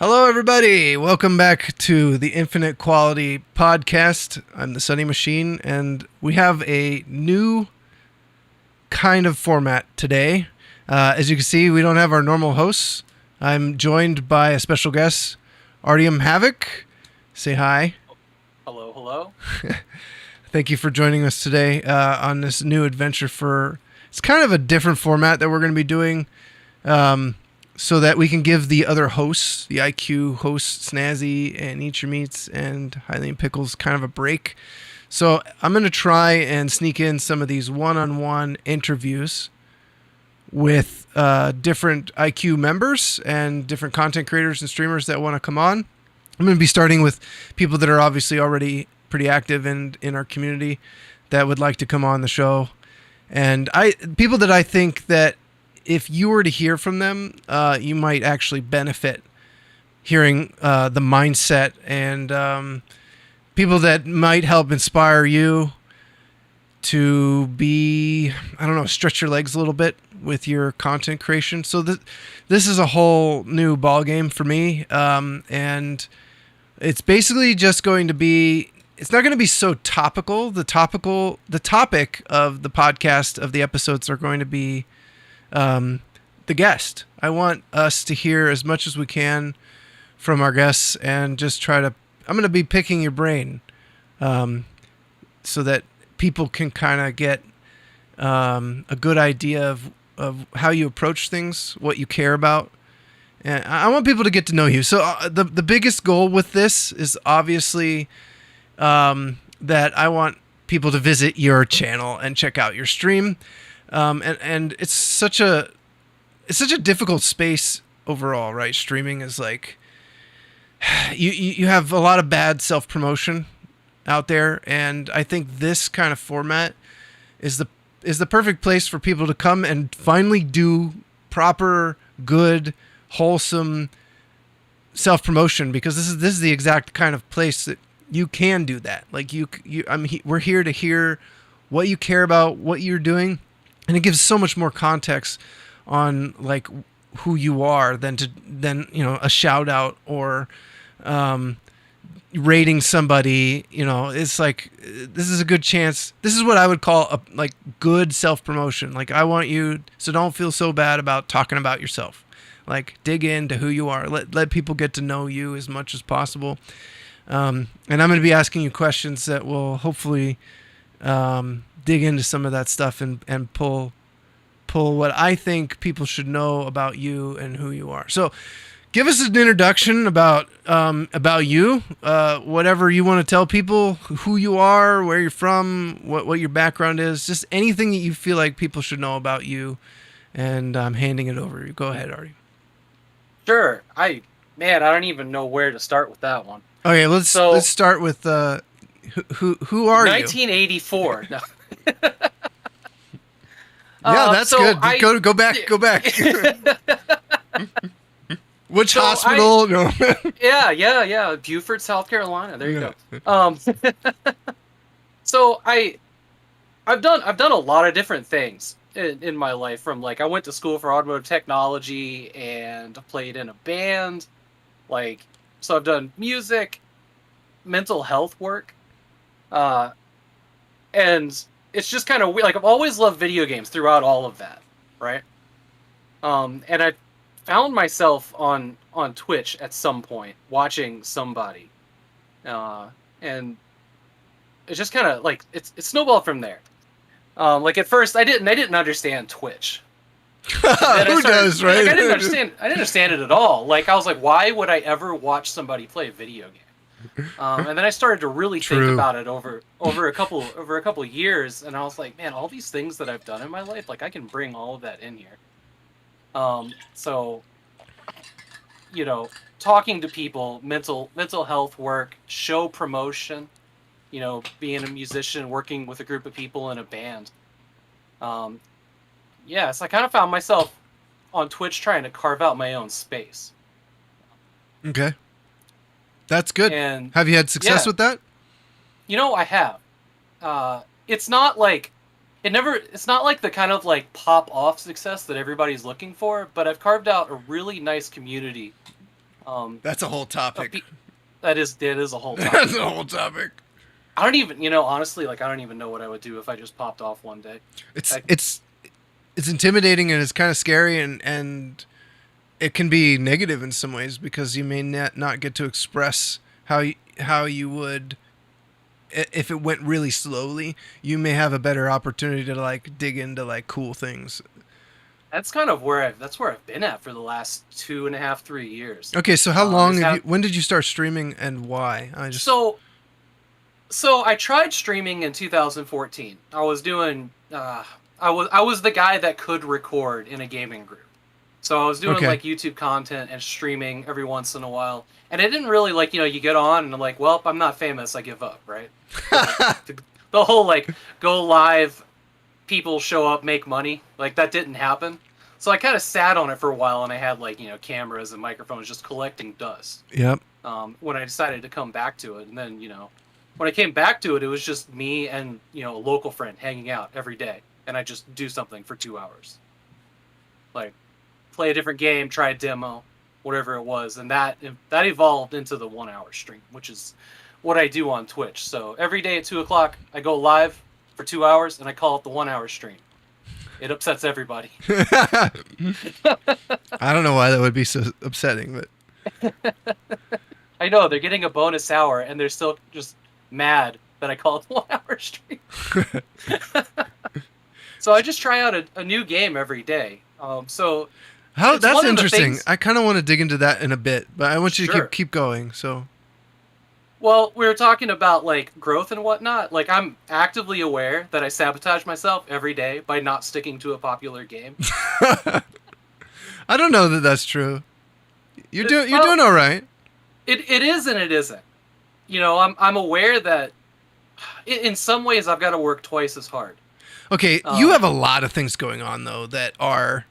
Hello, everybody. Welcome back to the Infinite Quality Podcast. I'm the Sunny Machine, and we have a new kind of format today. As you can see, we don't have our normal hosts. I'm joined by a special guest, Artyom Havok. Say hi. Hello, hello. Thank you for joining us today on this new adventure it's kind of a different format that we're going to be doing. So that we can give the other hosts, the IQ hosts, Snazzy and Eat Your Meats and Hylian Pickles, kind of a break. So I'm going to try and sneak in some of these one-on-one interviews with different IQ members and different content creators and streamers that want to come on. I'm going to be starting with people that are obviously already pretty active in our community that would like to come on the show. And people that I think that if you were to hear from them, you might actually benefit hearing the mindset and people that might help inspire you to be, stretch your legs a little bit with your content creation. So this is a whole new ballgame for me. And it's basically just going to be, it's not going to be so topical. The topic of the podcast, of the episodes, are going to be the guest. I want us to hear as much as we can from our guests and just I'm going to be picking your brain so that people can kind of get a good idea of how you approach things, what you care about. And I want people to get to know you. So the biggest goal with this is obviously that I want people to visit your channel and check out your stream. And it's such a difficult space overall, right? Streaming is like you have a lot of bad self-promotion out there, and I think this kind of format is the perfect place for people to come and finally do proper, good, wholesome self-promotion, because this is the exact kind of place that you can do that. Like we're here to hear what you care about, what you're doing. And it gives so much more context on like who you are than a shout out or rating somebody. It's like this is a good chance. This is what I would call a like good self promotion. Like I want you, so don't feel so bad about talking about yourself. Like dig into who you are. Let people get to know you as much as possible. And I'm going to be asking you questions that will hopefully dig into some of that stuff and pull what I think people should know about you and who you are. So give us an introduction about you, whatever you want to tell people, who you are, where you're from, what your background is, just anything that you feel like people should know about you. And I'm handing it over to you. Go ahead, Artie. Sure. I don't even know where to start with that one. Okay, let's start with who are 1984. you? 1984. No. Yeah, that's good. Go back. Which hospital? No. Yeah. Beaufort, South Carolina. There you go. So I've done a lot of different things in my life. From like I went to school for automotive technology and played in a band. So I've done music, mental health work, and it's just kind of weird. Like I've always loved video games throughout all of that, right? And I found myself on Twitch at some point watching somebody, and it's just kind of like it snowballed from there. Like at first I didn't understand Twitch. Who does, right? Like, I didn't understand it at all. Like I was like, why would I ever watch somebody play a video game? And then I started to really think about it over a couple of years, and I was like, man, all these things that I've done in my life, like I can bring all of that in here. So, talking to people, mental health work, show promotion, being a musician, working with a group of people in a band. So I kind of found myself on Twitch trying to carve out my own space. Okay. That's good. And have you had success with that? I have. It's not like the kind of like pop off success that everybody's looking for, but I've carved out a really nice community That's a whole uh, topic. pe- that is a whole That's topic. a whole topic. I don't even, honestly, like I don't even know what I would do if I just popped off one day. It's I, it's it's intimidating and it's kind of scary and it can be negative in some ways because you may not get to express how you would if it went really slowly. You may have a better opportunity to like dig into like cool things. that's kind of where I've been at for the last 2.5, 3 years. Okay, so how long Is have how you? When did you start streaming and why? I just so so I tried streaming in 2014. I was doing I was the guy that could record in a gaming group. So I was doing okay. like YouTube content and streaming every once in a while. And it didn't really like, you get on and I'm like, well, I'm not famous, I give up, right? Like the whole like go live, people show up, make money, like that didn't happen. So I kind of sat on it for a while and I had like, cameras and microphones just collecting dust. Yep. When I decided to come back to it. And then, when I came back to it, it was just me and, a local friend hanging out every day. And I just do something for 2 hours. Like, play a different game, try a demo, whatever it was. And that evolved into the 1 hour stream, which is what I do on Twitch. So every day at 2 o'clock, I go live for 2 hours and I call it the 1 hour stream. It upsets everybody. I don't know why that would be so upsetting, but I know, they're getting a bonus hour and they're still just mad that I call it the 1 hour stream. So I just try out a new game every day. So how it's that's one of the interesting. things- I kind of want to dig into that in a bit, but I want you to Sure. keep going. So Well, we were talking about like growth and whatnot. Like I'm actively aware that I sabotage myself every day by not sticking to a popular game. I don't know that that's true. You're doing Well, all right. It is and it isn't. I'm aware that in some ways I've got to work twice as hard. Okay, you have a lot of things going on though that are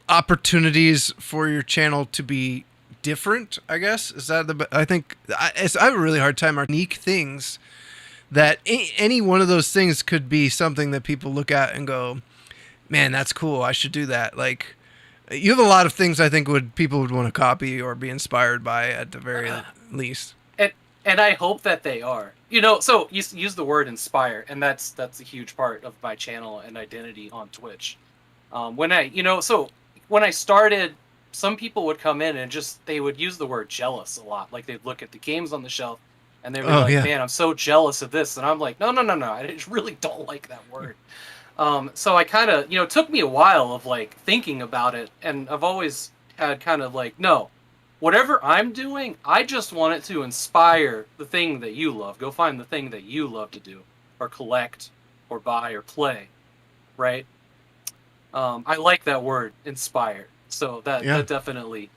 opportunities for your channel to be different. I guess is that I think I have a really hard time are unique things that any one of those things could be something that people look at and go, "Man, that's cool. I should do that." Like you have a lot of things I think people would want to copy or be inspired by at the very least. And I hope that they are. So you use the word inspire, and that's a huge part of my channel and identity on Twitch. When I started, some people would come in and they would use the word jealous a lot. Like they'd look at the games on the shelf and they were like, Yeah. "Man, I'm so jealous of this," and I'm like, "No, I just really don't like that word." So I kind of, it took me a while of like thinking about it, and I've always had kind of like, no. Whatever I'm doing, I just want it to inspire the thing that you love. Go find the thing that you love to do, or collect, or buy, or play, right? I like that word, inspire. So that definitely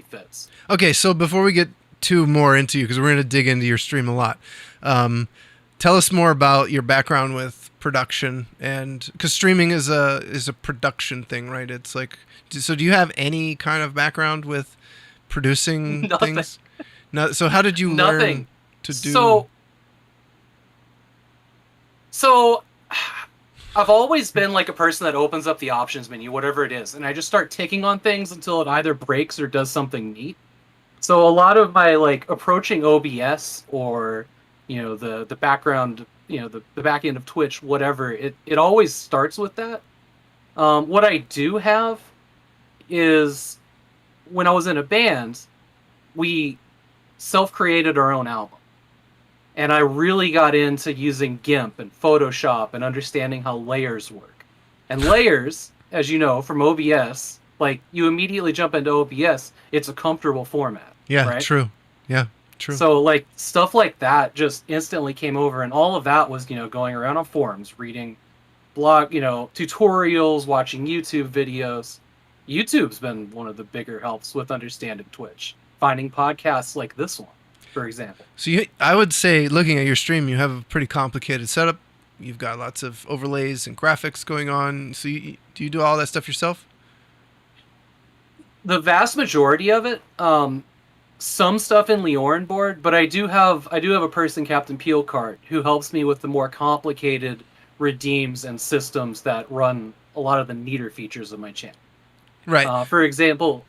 fits. Okay, so before we get too more into you, because we're going to dig into your stream a lot, tell us more about your background with production, and because streaming is a production thing, right? It's like, so do you have any kind of background with producing Nothing. things? No. So how did you learn to do? So I've always been like a person that opens up the options menu, whatever it is, and I just start ticking on things until it either breaks or does something neat. So a lot of my like approaching OBS or the background, the back end of Twitch, whatever, it always starts with that. What I do have is when I was in a band, we self-created our own album. And I really got into using GIMP and Photoshop and understanding how layers work. And layers, as you know, from OBS, like you immediately jump into OBS, it's a comfortable format. Yeah, right? True. Yeah, true. So like stuff like that just instantly came over, and all of that was, going around on forums, reading blog, tutorials, watching YouTube videos. YouTube's been one of the bigger helps with understanding Twitch. Finding podcasts like this one, for example. So I would say, looking at your stream, you have a pretty complicated setup. You've got lots of overlays and graphics going on. So do you do all that stuff yourself? The vast majority of it, some stuff in Leorn board, but I do have a person, Captain Peelcart, who helps me with the more complicated redeems and systems that run a lot of the neater features of my channel. Right. For example,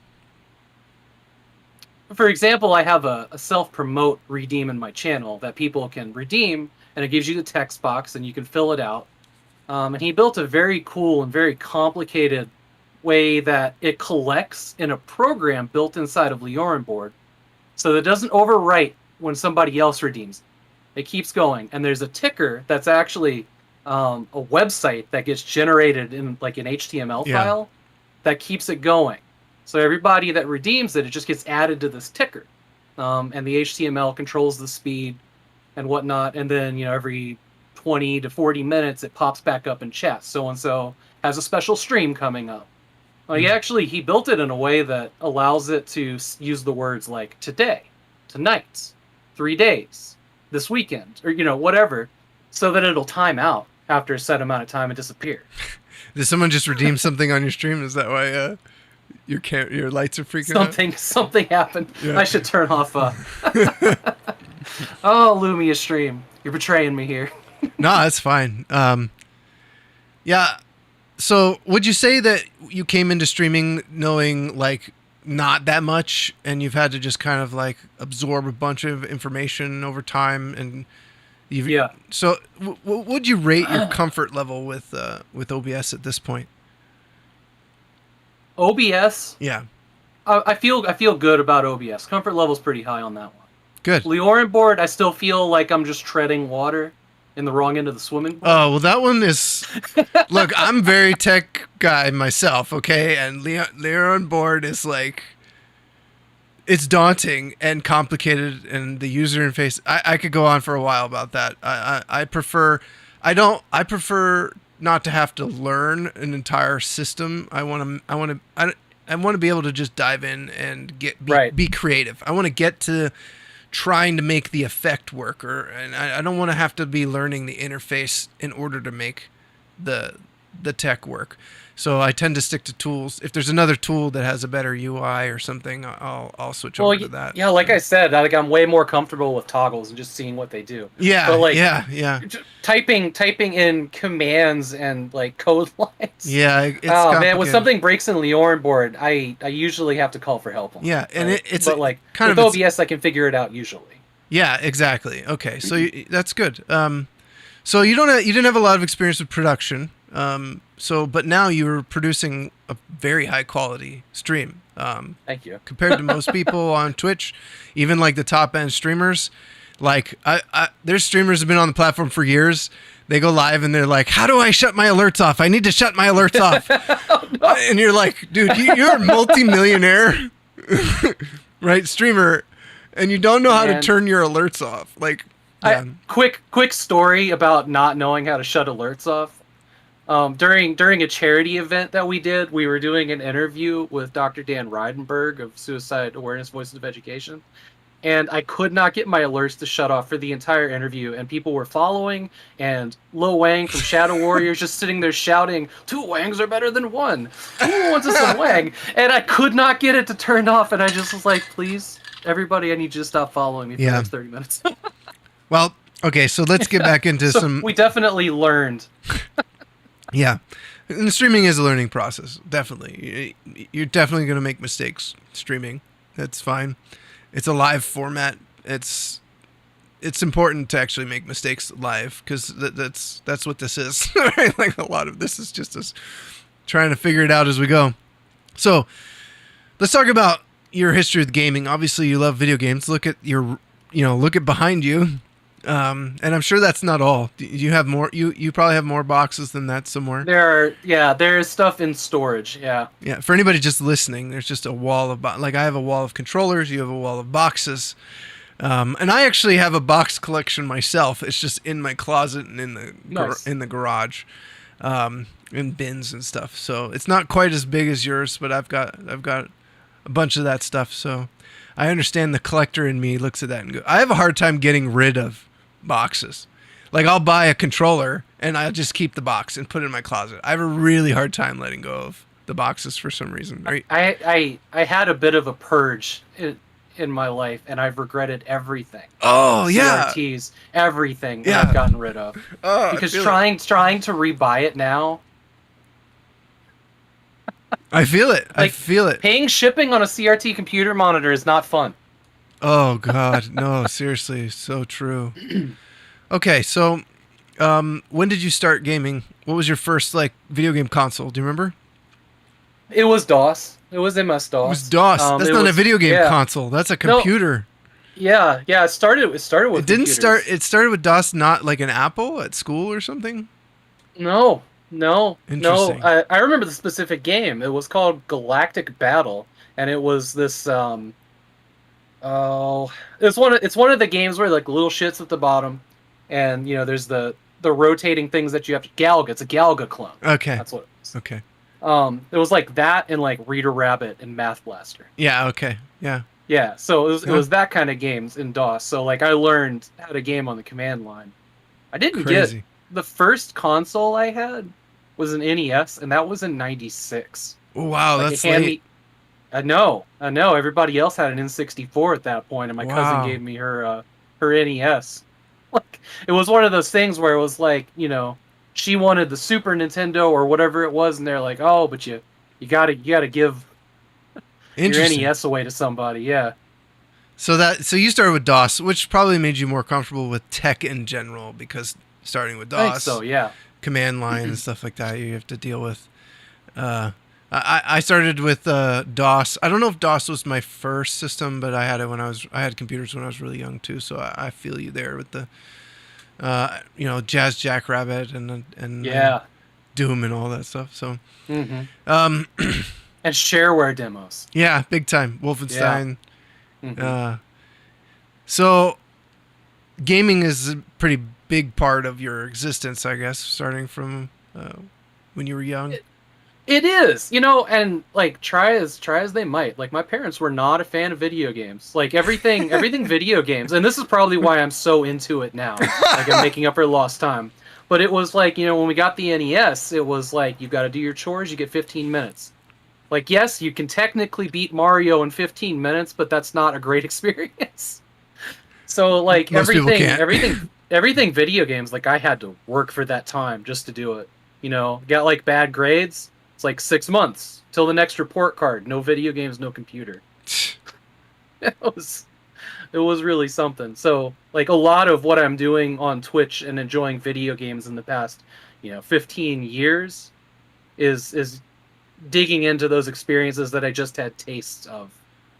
for example, I have a self-promote redeem in my channel that people can redeem, and it gives you the text box, and you can fill it out. And he built a very cool and very complicated way that it collects in a program built inside of Leorin board, so that it doesn't overwrite when somebody else redeems. It keeps going, and there's a ticker that's actually a website that gets generated in like an HTML file that keeps it going. So everybody that redeems it, it just gets added to this ticker, and the HTML controls the speed and whatnot. And then every 20 to 40 minutes, it pops back up in chat. So and so has a special stream coming up. Like he built it in a way that allows it to use the words like today, tonight, 3 days, this weekend, or whatever, so that it'll time out after a set amount of time and disappear. Did someone just redeem something on your stream? Is that why your lights are freaking out? Something happened. Yeah. I should turn off. Oh, Lumia stream, you're betraying me here. No, that's fine. Yeah. So would you say that you came into streaming knowing like not that much, and you've had to just kind of like absorb a bunch of information over time, and so would you rate your comfort level with OBS at this point? OBS? Yeah. I feel good about OBS. Comfort level's pretty high on that one. Good. Leorin board, I still feel like I'm just treading water in the wrong end of the swimming pool. Oh, well, that one is... Look, I'm very tech guy myself, okay? And Leorin board is like... It's daunting and complicated, and the user interface... I could go on for a while about that. I prefer not to have to learn an entire system. I want to be able to just dive in and be creative. I want to get to trying to make the effect work, and I don't want to have to be learning the interface in order to make the tech work. So I tend to stick to tools. If there's another tool that has a better UI or something, I'll switch over to that. Yeah, like I said, I'm way more comfortable with toggles and just seeing what they do. Yeah, but like, yeah. Typing in commands and like code lines. Yeah, it's man, when something breaks in Leorin board, I usually have to call for help. Yeah, and it's but like kind with OBS, I can figure it out usually. Yeah, exactly. Okay, so that's good. So you didn't have a lot of experience with production. But now you're producing a very high quality stream. Thank you. Compared to most people on Twitch, even like the top end streamers, like there's streamers have been on the platform for years. They go live and they're like, "How do I shut my alerts off? I need to shut my alerts off." Oh, no. And you're like, "Dude, you're a multi-millionaire, right, streamer, and you don't know how to turn your alerts off." Like, quick story about not knowing how to shut alerts off. During a charity event that we did, we were doing an interview with Dr. Dan Reidenberg of Suicide Awareness Voices of Education, and I could not get my alerts to shut off for the entire interview, and people were following, and Lo Wang from Shadow Warriors just sitting there shouting, "2 Wangs are better than 1. Who wants some Wang?" And I could not get it to turn off, and I just was like, "Please, everybody, I need you to stop following me for the next 30 minutes." Well, okay, so let's get back into some... We definitely learned. Yeah, and the streaming is a learning process. Definitely, you're definitely going to make mistakes streaming. That's fine. It's a live format. It's important to actually make mistakes live, because that's what this is. Right? Like a lot of this is just us trying to figure it out as we go. So let's talk about your history with gaming. Obviously, you love video games. Look at behind you. And I'm sure that's not all. You have more. You probably have more boxes than that somewhere. There's stuff in storage. Yeah. For anybody just listening, there's just a wall of I have a wall of controllers. You have a wall of boxes. And I actually have a box collection myself. It's just in my closet and in the garage, in bins and stuff. So it's not quite as big as yours, but I've got a bunch of that stuff. So I understand the collector in me looks at that and go, I have a hard time getting rid of boxes. Like I'll buy a controller and I'll just keep the box and put it in my closet. I have a really hard time letting go of the boxes for some reason. I had a bit of a purge in my life, and I've regretted everything. Oh yeah, CRTs, everything I've gotten rid of. Because trying to rebuy it now. I feel it. I feel it. Paying shipping on a CRT computer monitor is not fun. Oh God, no, seriously, so true. Okay, so when did you start gaming? What was your first like video game console? Do you remember? It was DOS. It was MS It was DOS. DOS. That's It not a was video game yeah. console. That's a No, computer. yeah. It started It with didn't start. computers. It started with DOS, not like an Apple at school or something. No, no. Interesting. I remember the specific game. It was called Galactic Battle, and it was this oh, it's one of the games where like little shits at the bottom, and there's the rotating things that you have to Galga. It's a Galga clone. Okay. That's what it was. Okay. It was like that and like Reader Rabbit and Math Blaster. Yeah. Okay. Yeah. Yeah, so it Huh. was that kind of games in DOS. So like I learned how to game on the command line. I didn't get Crazy. the first console I had was an NES, and that was in '96. Wow, Like that's it handed late. me. I know. Everybody else had an N64 at that point, and my cousin Wow. gave me her NES. Like it was one of those things where it was like she wanted the Super Nintendo or whatever it was, and they're like, oh, but you gotta give your Interesting. NES away to somebody. Yeah. So you started with DOS, which probably made you more comfortable with tech in general because starting with I think DOS, so. Yeah. command line and stuff like that, you have to deal with. I started with DOS. I don't know if DOS was my first system, but I had it when I had computers when I was really young too. So I feel you there with the Jazz Jackrabbit and Yeah. Doom and all that stuff. So hmm um, And shareware demos. yeah, big time Wolfenstein. hmm So gaming is a pretty big part of your existence, I guess, starting from when you were young. It is, and like try as they might. Like my parents were not a fan of video games. Like everything video games. And this is probably why I'm so into it now. Like I'm making up for lost time. But it was like, when we got the NES, it was like you got to do your chores, you get 15 minutes. Like yes, you can technically beat Mario in 15 minutes, but that's not a great experience. So like Most people can't. everything video games, like I had to work for that time just to do it. Got like bad grades. It's like 6 months till the next report card. No video games, no computer. It was really something. So like a lot of what I'm doing on Twitch and enjoying video games in the past, 15 years is digging into those experiences that I just had tastes of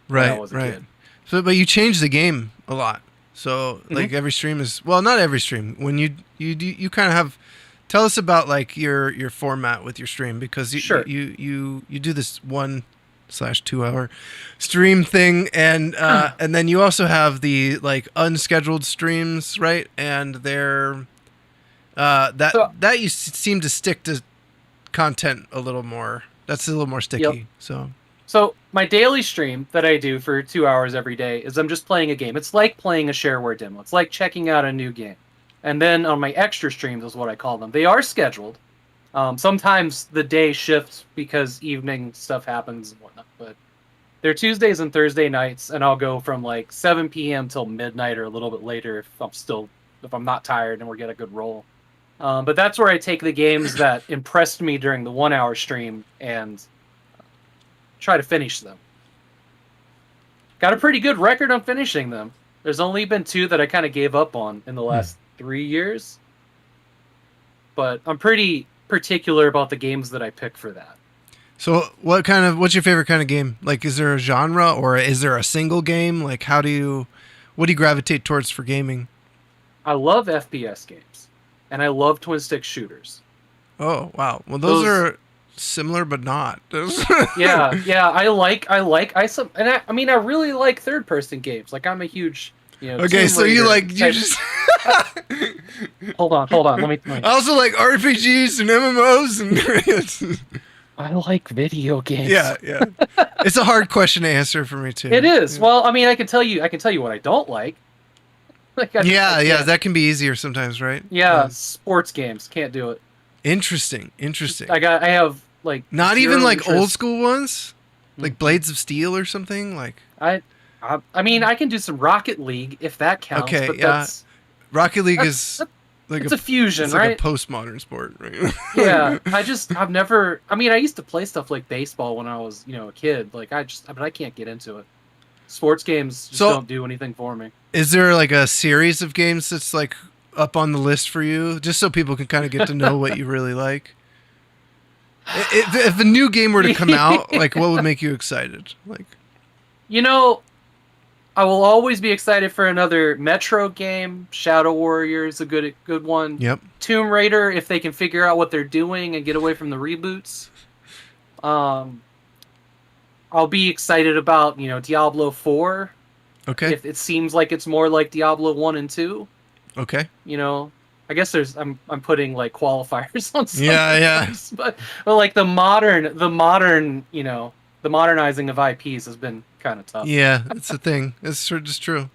when I Right, was a right. kid. So, but you changed the game a lot. So, like Mhm. every stream is well, not every stream. When you kind of have, tell us about like your format with your stream because Sure. you do this 1/2 hour stream thing, and then you also have the like unscheduled streams, right? And they're So that you seem to stick to content a little more. That's a little more sticky. Yep. So my daily stream that I do for 2 hours every day is I'm just playing a game. It's like playing a shareware demo. It's like checking out a new game. And then on my extra streams is what I call them. They are scheduled. Sometimes the day shifts because evening stuff happens and whatnot. But they're Tuesdays and Thursday nights, and I'll go from like 7 p.m. till midnight or a little bit later if I'm not tired and we're getting a good roll. But that's where I take the games that impressed me during the 1 hour stream and try to finish them. Got a pretty good record on finishing them. There's only been 2 that I kind of gave up on in the last 3 years. But I'm pretty particular about the games that I pick for that. So what's your favorite kind of game? Like, is there a genre or is there a single game? Like, what do you gravitate towards for gaming? I love FPS games, and I love twin stick shooters. Oh, wow. Well, those Those- are similar, but not. Yeah. I mean, I really like third person games. Like I'm a huge, Okay, Tomb so you Raider like, you type- just, Hold on. Let me. I also like RPGs and MMOs and, I like video games. yeah. It's a hard question to answer for me too. It is. Yeah. Well, I mean, I can tell you what I don't like. Like, I can't. That can be easier sometimes, right? Yeah, sports games can't do it. Interesting. I have like Not zero even like interest. old school ones, like Blades of Steel or something. Like I mean, I can do some Rocket League if that counts. Okay, but yeah. Rocket League is like it's a fusion, it's right? like a postmodern sport, right? Yeah, I've never. I mean, I used to play stuff like baseball when I was, a kid. Like but I can't get into it. Sports games just So- don't do anything for me. Is there like a series of games that's like up on the list for you, just so people can kind of get to know what you really like? If a new game were to come out, like what would make you excited? Like, You know, I will always be excited for another Metro game. Shadow Warrior is a good one. yep, Tomb Raider, if they can figure out what they're doing and get away from the reboots. I'll be excited about, Diablo 4. okay, If it seems like it's more like Diablo 1 and 2. okay, I guess I'm putting like qualifiers on some Yeah, things, but like the modernizing of IPs has been kind of tough. yeah, that's the thing. It's just true.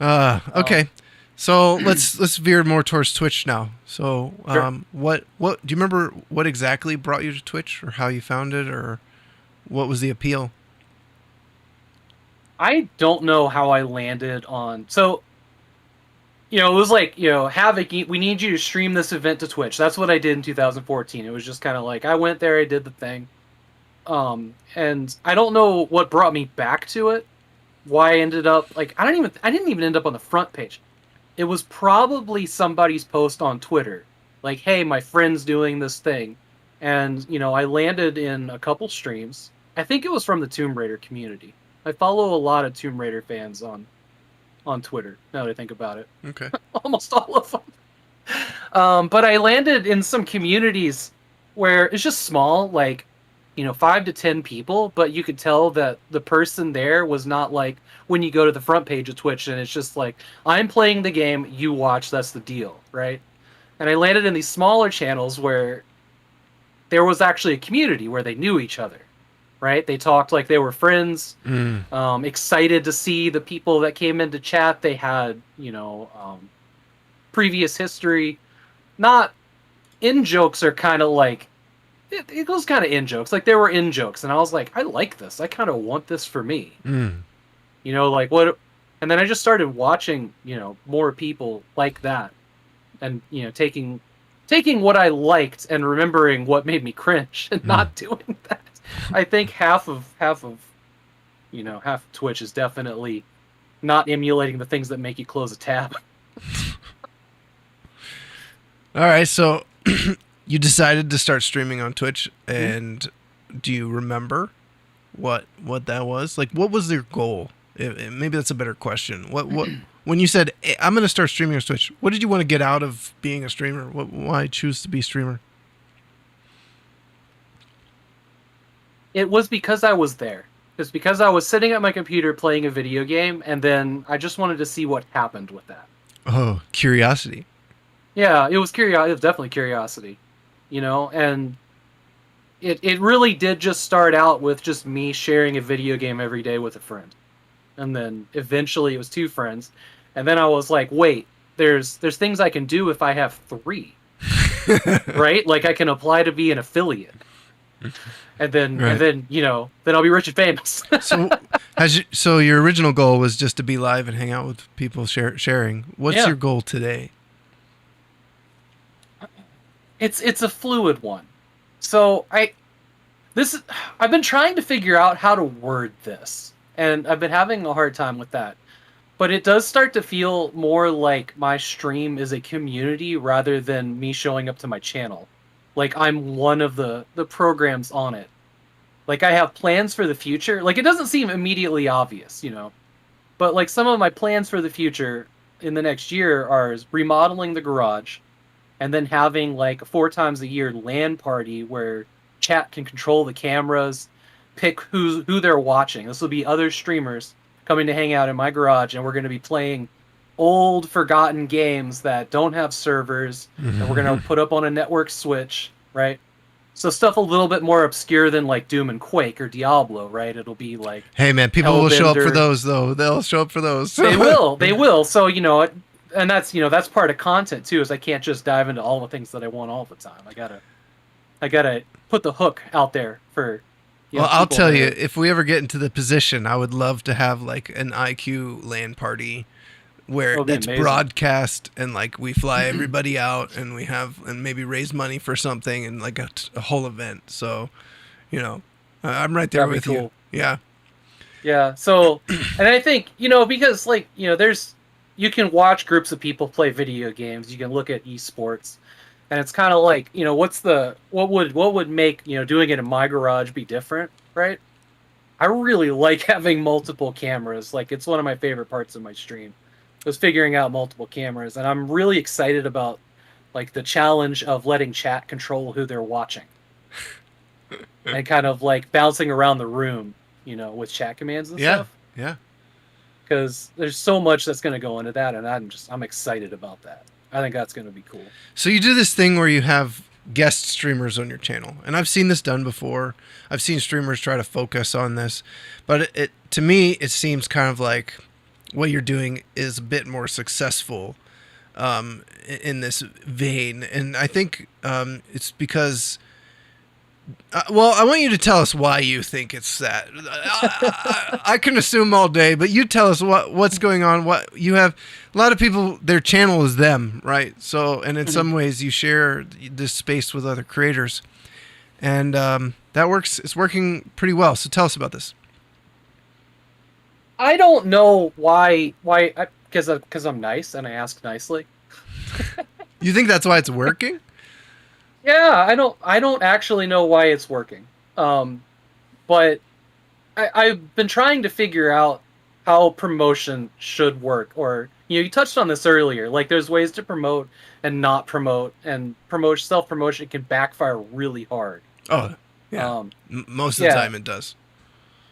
Okay, so let's veer more towards Twitch now. So, Sure. what do you remember? What exactly brought you to Twitch, or how you found it, or what was the appeal? I don't know how I landed on. So, it was like, Havoc, we need you to stream this event to Twitch. That's what I did in 2014. It was just kind of like, I went there, I did the thing. And I don't know what brought me back to it. Why I ended up, like, I didn't even end up on the front page. It was probably somebody's post on Twitter. Like, hey, my friend's doing this thing. And, I landed in a couple streams. I think it was from the Tomb Raider community. I follow a lot of Tomb Raider fans on Twitter, now that I think about it. Okay, Almost all of them. But I landed in some communities where it's just small, like, 5 to 10 people, but you could tell that the person there was not like when you go to the front page of Twitch and it's just like, I'm playing the game, you watch, that's the deal, right? And I landed in these smaller channels where there was actually a community where they knew each other, right? They talked like they were friends, excited to see the people that came into chat. They had, previous history. Not in jokes are kind of like, it goes kind of in jokes. Like there were in jokes, and I was like, I like this. I kind of want this for me. Like what? And then I just started watching, more people like that, and taking what I liked and remembering what made me cringe and not doing that. I think half of Twitch is definitely not emulating the things that make you close a tab. all right. So, you decided to start streaming on Twitch, and do you remember what that was? Like, what was your goal? Maybe that's a better question. What when you said, hey, I'm going to start streaming on Twitch, what did you want to get out of being a streamer? Why choose to be a streamer? It was because I was there. It's because I was sitting at my computer playing a video game, and then I just wanted to see what happened with that. Oh, curiosity. Yeah, it was curiosity. It was definitely curiosity, and it really did just start out with just me sharing a video game every day with a friend, and then eventually it was 2 friends, and then I was like, wait, there's things I can do if I have 3, right? Like I can apply to be an affiliate. And then, Right. then I'll be rich and famous. So your original goal was just to be live and hang out with people sharing. What's Yeah. your goal today? It's a fluid one. So I've been trying to figure out how to word this, and I've been having a hard time with that. But it does start to feel more like my stream is a community rather than me showing up to my channel. Like I'm one of the programs on it. Like I have plans for the future. Like it doesn't seem immediately obvious, but like some of my plans for the future in the next year are remodeling the garage, and then having like 4 times a year LAN party where chat can control the cameras, pick who they're watching. This will be other streamers coming to hang out in my garage, and we're going to be playing old forgotten games that don't have servers, and we're going to put up on a network switch, right? So stuff a little bit more obscure than like Doom and Quake or Diablo, right? It'll be like, Hey man, people will show up for Hellbender. those though. They'll show up for those. they will. So, and that's part of content too, is I can't just dive into all the things that I want all the time. I gotta put the hook out there for, Well, I'll people tell that- you, if we ever get into the position, I would love to have like an IQ LAN party where That would be it's amazing. broadcast and like we fly everybody out and we have and maybe raise money for something and like a whole event. So, I'm right there That'd be with you. cool. Yeah. Yeah. So, and I think, because like, you can watch groups of people play video games. You can look at esports, and it's kind of like, what would make, doing it in my garage be different, right? I really like having multiple cameras. Like, it's one of my favorite parts of my stream was figuring out multiple cameras, and I'm really excited about like the challenge of letting chat control who they're watching and kind of like bouncing around the room, with chat commands and Yeah, stuff. yeah. Because there's so much that's going to go into that, and I'm excited about that. I think that's going to be cool. So you do this thing where you have guest streamers on your channel, and I've seen this done before. I've seen streamers try to focus on this, but it to me it seems kind of like what you're doing is a bit more successful in this vein, and I think it's because. Well, I want you to tell us why you think it's that. I can assume all day, but you tell us what's going on. What you have, a lot of people, their channel is them, right? So, and in some ways, you share this space with other creators, and that works. It's working pretty well. So, tell us about this. I don't know why, because I'm nice and I ask nicely. You think that's why it's working? Yeah, I don't actually know why it's working. But I've been trying to figure out how promotion should work. Or, you touched on this earlier. Like, there's ways to promote and not promote, and self-promotion can backfire really hard. Oh, yeah. Most of the time it does.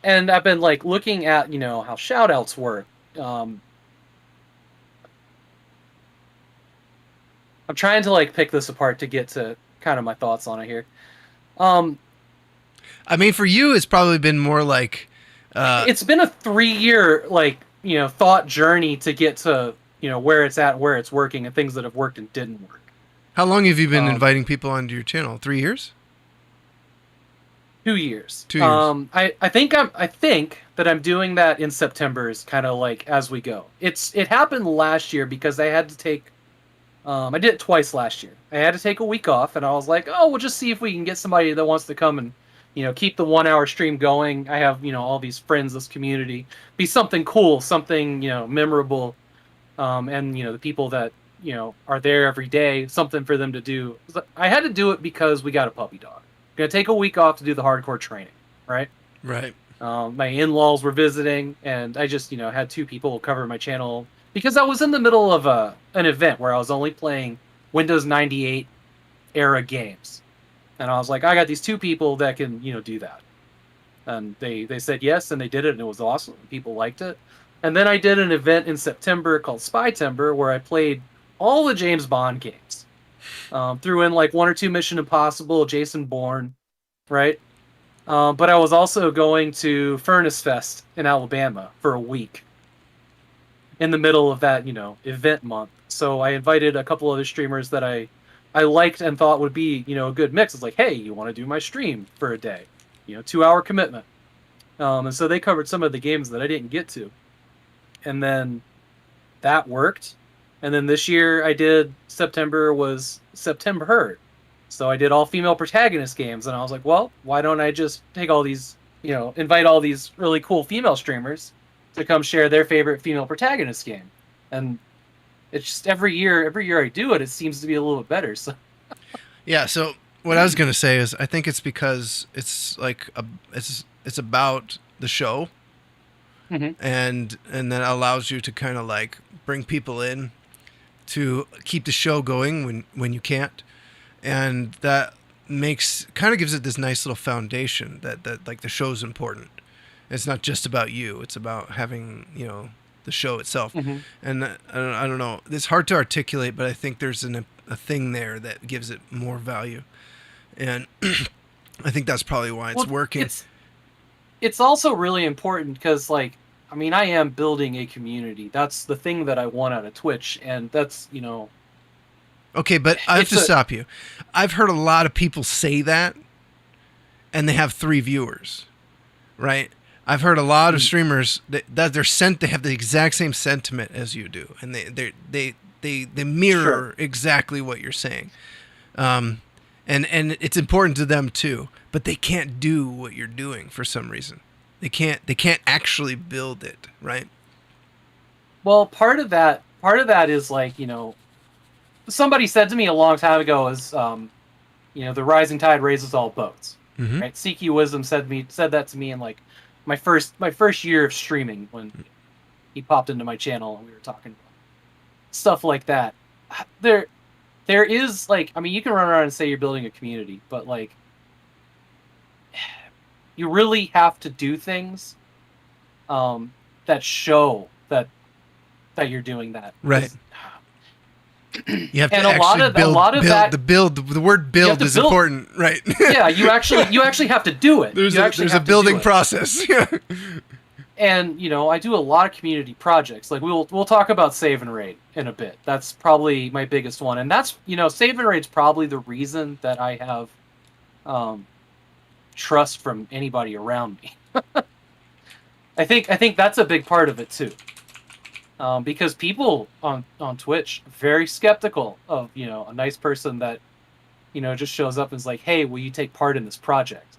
And I've been like looking at, how shoutouts work. I'm trying to like pick this apart to get to kind of my thoughts on it here. I mean, for you, it's probably been more like it's been a 3-year like thought journey to get to where it's at, where it's working, and things that have worked and didn't work. How long have you been inviting people onto your channel? 3 years? 2 years. 2 years. I think that I'm doing that in September is kind of like as we go. It happened last year because I had to take. I did it twice last year. I had to take a week off, and I was like, "Oh, we'll just see if we can get somebody that wants to come and, keep the 1-hour stream going." I have, all these friends, this community, be something cool, something, memorable, and the people that are there every day, something for them to do. I had to do it because we got a puppy dog. Gonna take a week off to do the hardcore training, right? Right. My in-laws were visiting, and I just had 2 people cover my channel. Because I was in the middle of an event where I was only playing Windows 98 era games. And I was like, I got these 2 people that can, do that. And they said yes, and they did it, and it was awesome. People liked it. And then I did an event in September called Spytember, where I played all the James Bond games. Threw in like 1 or 2 Mission Impossible, Jason Bourne, right? But I was also going to Furnace Fest in Alabama for a week. In the middle of that, event month. So I invited a couple other streamers that I liked and thought would be, a good mix. It's like, hey, you want to do my stream for a day? 2-hour commitment. And so they covered some of the games that I didn't get to. And then that worked. And then this year I did September was September. So I did all female protagonist games. And I was like, well, why don't I just take all these, invite all these really cool female streamers to come share their favorite female protagonist game. And it's just every year I do it seems to be a little bit better. So yeah, so what I was going to say is I think it's because it's like it's about the show. Mm-hmm. And that allows you to kind of like bring people in to keep the show going when you can't. And that kind of gives it this nice little foundation that like the show's important. It's not just about you. It's about having, the show itself. Mm-hmm. And I don't know. It's hard to articulate, but I think there's a thing there that gives it more value. And I think that's probably why it's working. It's also really important because, like, I mean, I am building a community. That's the thing that I want out of Twitch. And that's, Okay, but I have to stop you. I've heard a lot of people say that, and they have 3 viewers, right? I've heard a lot of streamers that they have the exact same sentiment as you do, and they mirror exactly what you're saying, and it's important to them too. But they can't do what you're doing for some reason. They can't actually build it, right? Well, part of that is like, somebody said to me a long time ago is, the rising tide raises all boats, Mm-hmm. right? CQ Wisdom said that to me in like my first year of streaming, when he popped into my channel and we were talking about stuff like that. There is, like, I mean, you can run around and say you're building a community, but like, you really have to do things that show that you're doing that. Right. You have to And actually build that, the word build is important, right? Yeah, you actually have to do it. There's a building process. Yeah. And I do a lot of community projects. Like we'll talk about Save and Raid in a bit. That's probably my biggest one, and that's Save and Raid's probably the reason that I have trust from anybody around me. I think that's a big part of it too. Because people on Twitch are very skeptical of a nice person that just shows up and is like, hey, will you take part in this project?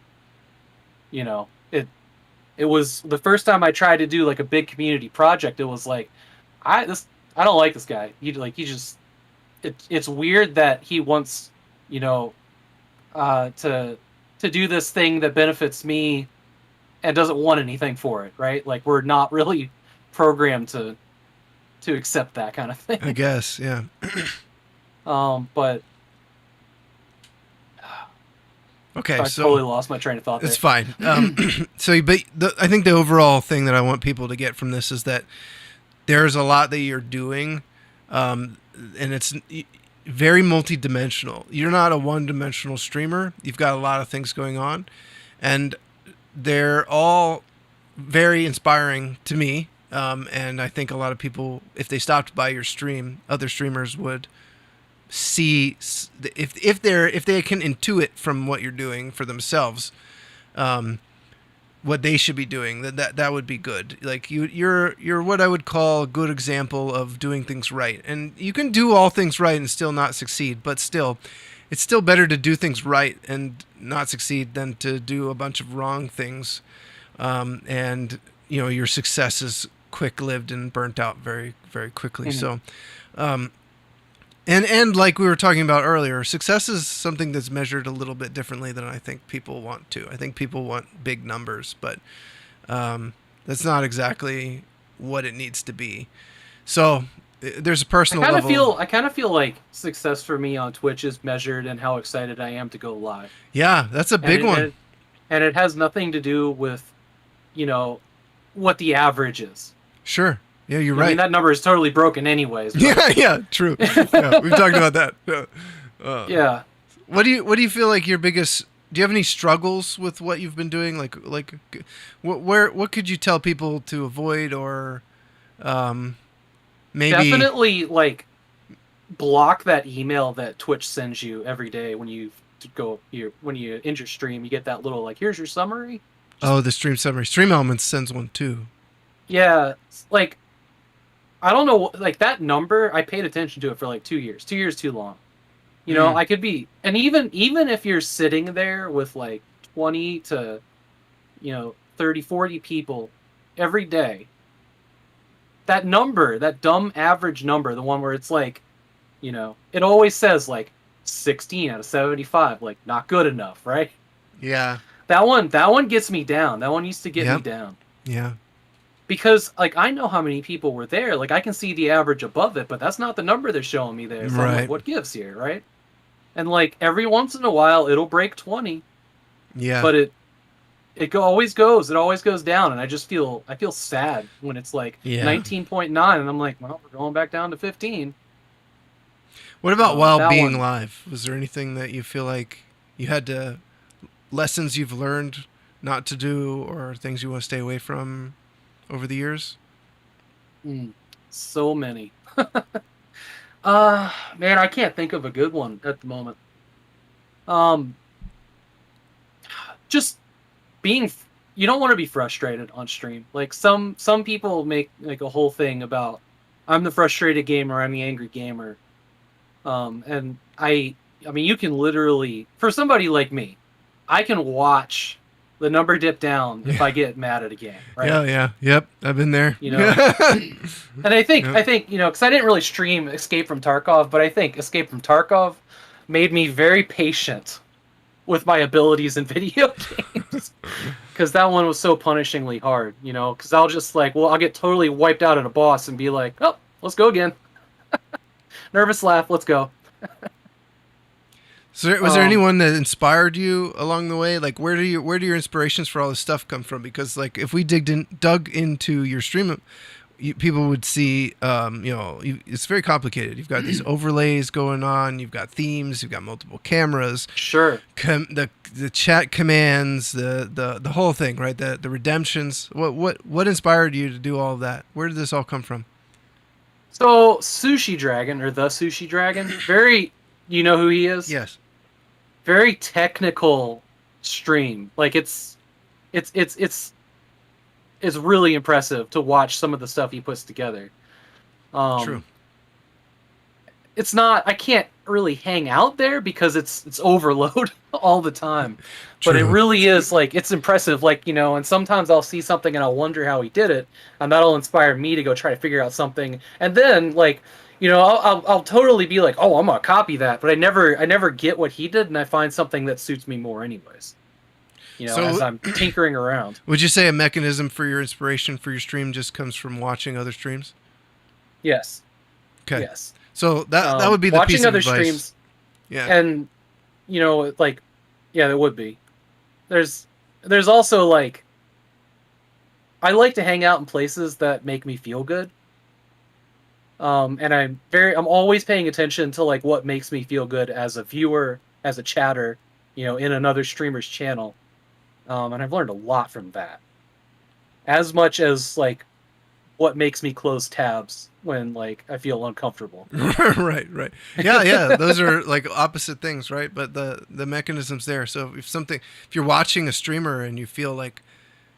It was the first time I tried to do like a big community project. It was like, I don't like this guy. It's weird that he wants to do this thing that benefits me and doesn't want anything for it, right? Like, we're not really programmed to accept that kind of thing. I guess, yeah. But okay, I so totally lost my train of thought there. it's fine. I think the overall thing that I want people to get from this is that there's a lot that you're doing, and it's very multidimensional. You're not a one-dimensional streamer. You've got a lot of things going on, and they're all very inspiring to me. And I think a lot of people, if they stopped by your stream, other streamers would see if they can intuit from what you're doing for themselves, what they should be doing. That would be good. Like you're what I would call a good example of doing things right. And you can do all things right and still not succeed, but still, it's still better to do things right and not succeed than to do a bunch of wrong things. And your success is quick-lived and burnt out very, very quickly. Mm-hmm. So, and like we were talking about earlier, success is something that's measured a little bit differently than I think people want to. I think people want big numbers, but that's not exactly what it needs to be. So there's a personal level. I kind of feel like success for me on Twitch is measured in how excited I am to go live. Yeah, that's a big one. And it has nothing to do with, what the average is. Sure. Yeah, you're right. I mean, that number is totally broken anyways. Yeah, true. Yeah, we've talked about that. Yeah. What do you feel like your biggest? Do you have any struggles with what you've been doing? Like, what could you tell people to avoid, or maybe definitely like block that email that Twitch sends you every day when you end your stream. You get that little like, here's your summary. The stream summary. Stream Elements sends one too. Yeah, like, I don't know, like, that number, I paid attention to it for like 2 years. 2 years too long. I could be, and even if you're sitting there with like 20 to 30, 40 people every day, that number, that dumb average number, the one where it's like, it always says like 16 out of 75, like, not good enough, right? Yeah. That one gets me down. That one used to get me down. Yeah. Because, like, I know how many people were there. Like, I can see the average above it, but that's not the number they're showing me there. So I'm like, what gives here, right? And, like, every once in a while, it'll break 20. Yeah. But it always goes down, and I feel sad when it's like 19.9, and I'm like, well, we're going back down to 15. What about while being live? Was there anything that you feel like you had to, lessons you've learned not to do, or things you want to stay away from over the years? So many. Man, I can't think of a good one at the moment. Just being, you don't want to be frustrated on stream. Like, some people make like a whole thing about, I'm the frustrated gamer, I'm the angry gamer. And I mean, you can literally, for somebody like me, I can watch the number dip down if I get mad at a game, right? Yep, I've been there. You know, and I think Yep. you know, because I didn't really stream Escape from Tarkov, but I think Escape from Tarkov made me very patient with my abilities in video games, because that one was so punishingly hard. You know, because I'll just like, well, I'll get totally wiped out at a boss and be like, oh, let's go again. Nervous laugh, let's go. So was there anyone that inspired you along the way? Like, where do your inspirations for all this stuff come from? Because like, if we dug into your stream, people would see, it's very complicated. You've got these overlays going on. You've got themes. You've got multiple cameras. Sure. The chat commands, the whole thing, right? The redemptions. What inspired you to do all of that? Where did this all come from? So Sushi Dragon, or the Sushi Dragon, you know who he is? Yes. Very technical stream. Like it's really impressive to watch some of the stuff he puts together. True. It's not. I can't really hang out there because it's overload all the time. But it really is like, it's impressive. Like, you know, and sometimes I'll see something and I'll wonder how he did it, and that'll inspire me to go try to figure out something. And then like, you know, I'll totally be like, oh, I'm gonna copy that, but I never get what he did, and I find something that suits me more, anyways. You know, as I'm tinkering around. Would you say a mechanism for your inspiration for your stream just comes from watching other streams? Yes. Okay. Yes. So that would be the watching piece of other advice. streams. Yeah. And you know, like, yeah, there would be. There's also like, I like to hang out in places that make me feel good. And I'm always paying attention to like what makes me feel good as a viewer, as a chatter, you know, in another streamer's channel. And I've learned a lot from that. As much as like what makes me close tabs when like I feel uncomfortable. Right. Yeah. Those are like opposite things, right? But the mechanism's there. So if you're watching a streamer and you feel like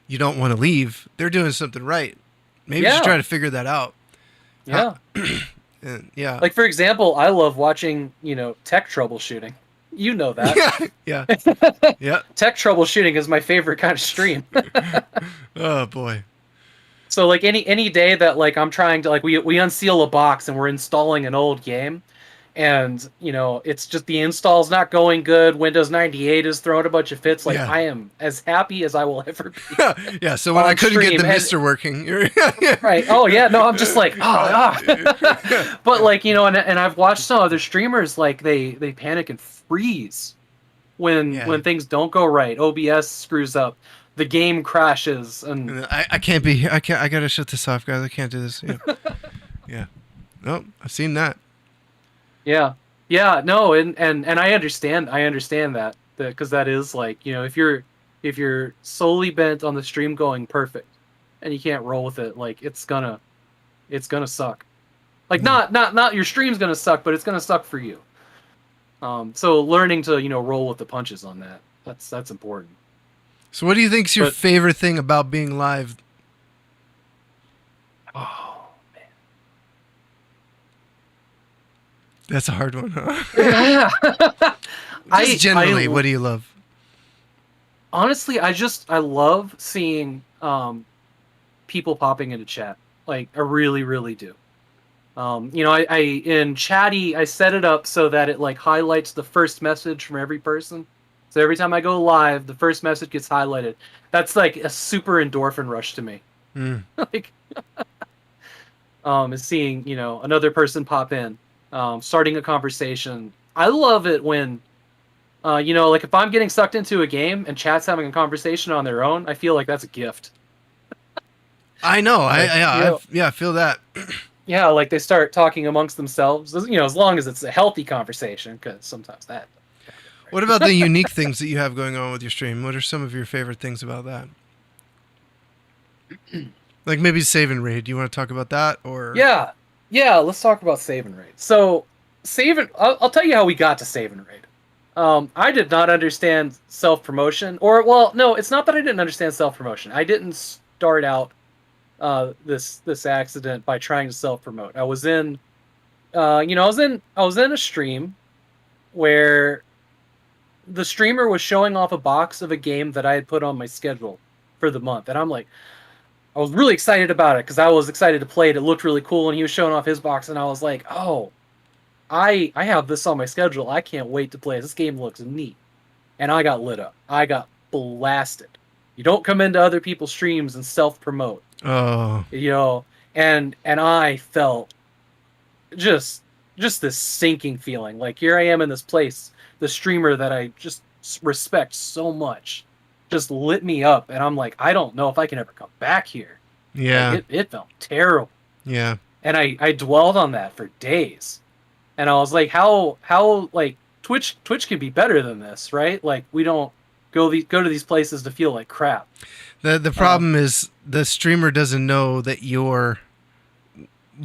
you don't want to leave, they're doing something right. Maybe just try to figure that out. Yeah. Yeah. Like, for example, I love watching, you know, tech troubleshooting. You know that. Yeah. Yeah. Tech troubleshooting is my favorite kind of stream. Oh boy. So like any day that like I'm trying to like we unseal a box and we're installing an old game, and you know, it's just the install's not going good, Windows 98 is throwing a bunch of fits, like I am as happy as I will ever be. Yeah, so when I couldn't get the Mister working. Right. Oh yeah, no, I'm just like, But like, you know, and I've watched some other streamers, like they panic and freeze when things don't go right. OBS screws up, the game crashes, and I gotta shut this off, guys. I can't do this. Yeah. Nope, I've seen that. Yeah, no, and I understand that because that is like, you know, if you're solely bent on the stream going perfect and you can't roll with it, like it's gonna suck. Like not your stream's gonna suck, but it's gonna suck for you. So learning to, you know, roll with the punches on that's important. So what do you think's your favorite thing about being live? Oh man, that's a hard one, huh? Yeah. Just generally, what do you love? Honestly, I love seeing people popping into chat. Like, I really, really do. You know, I in Chatty, I set it up so that it like highlights the first message from every person. So every time I go live, the first message gets highlighted. That's like a super endorphin rush to me. Like, is seeing, you know, another person pop in, starting a conversation. I love it when, you know, like if I'm getting sucked into a game and chat's having a conversation on their own, I feel like that's a gift. I know. I feel that. Yeah, like they start talking amongst themselves, you know, as long as it's a healthy conversation, because sometimes that. What about the unique things that you have going on with your stream? What are some of your favorite things about that? Like maybe save and raid. Do you want to talk about that, or? Yeah, let's talk about save and raid. So, I'll tell you how we got to save and raid. I did not understand self-promotion, no, it's not that I didn't understand self-promotion. I didn't start out this accident by trying to self-promote. I was in, I was in a stream where the streamer was showing off a box of a game that I had put on my schedule for the month, and I'm like, I was really excited about it because I was excited to play it. It looked really cool, and he was showing off his box, and I was like, oh, I have this on my schedule. I can't wait to play it. This game looks neat. And I got lit up. I got blasted. You don't come into other people's streams and self-promote. Oh. You know, and I felt just this sinking feeling. Like, here I am in this place, the streamer that I just respect so much just lit me up, and I'm like, I don't know if I can ever come back here. Yeah. Like, it felt terrible. Yeah. And I dwelled on that for days. And I was like, how like Twitch can be better than this, right? Like, we don't go to these places to feel like crap. The problem is the streamer doesn't know that you're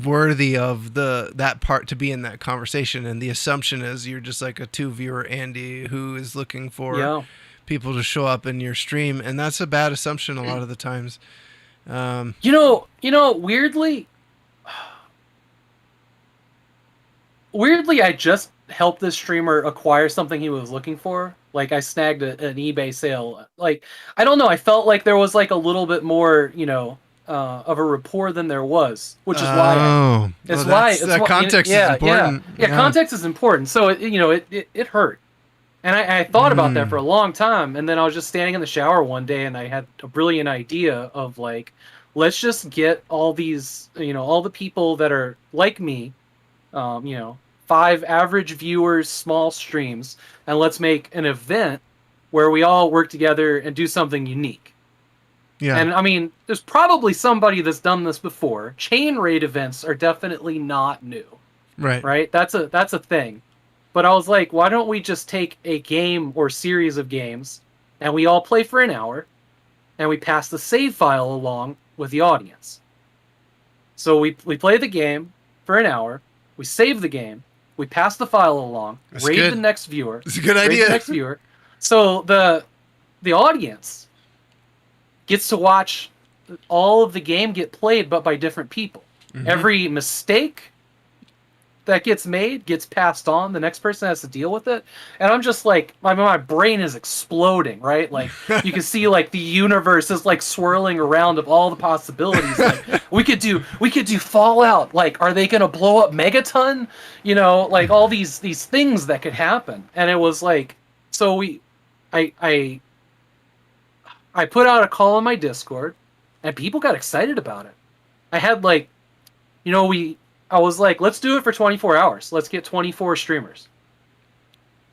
worthy of that part to be in that conversation, and the assumption is you're just like a 2-viewer Andy who is looking for people to show up in your stream, and that's a bad assumption a lot of the times. You know, weirdly, I just helped this streamer acquire something he was looking for. Like, I snagged an eBay sale. Like, I don't know, I felt like there was like a little bit more, of a rapport than there was, which is why context is important. Yeah, context is important. So it hurt. And I thought about that for a long time, and then I was just standing in the shower one day, and I had a brilliant idea of, like, let's just get all these, all the people that are like me, 5 average viewers, small streams, and let's make an event where we all work together and do something unique. Yeah. And I mean, there's probably somebody that's done this before. Chain raid events are definitely not new. Right. Right? That's a thing. But I was like, why don't we just take a game or series of games and we all play for an hour and we pass the save file along with the audience. So we play the game for an hour, we save the game, we pass the file along, raid the next viewer. It's a good idea. The next viewer. So the audience gets to watch all of the game get played, but by different people. Mm-hmm. Every mistake that gets made gets passed on. The next person has to deal with it. And I'm just like, my brain is exploding, right? Like, you can see, like, the universe is, like, swirling around of all the possibilities. Like, we could do Fallout. Like, are they going to blow up Megaton? Like, all these things that could happen. And it was like, so I put out a call on my Discord, and people got excited about it. I had, like, I was like, let's do it for 24 hours. Let's get 24 streamers.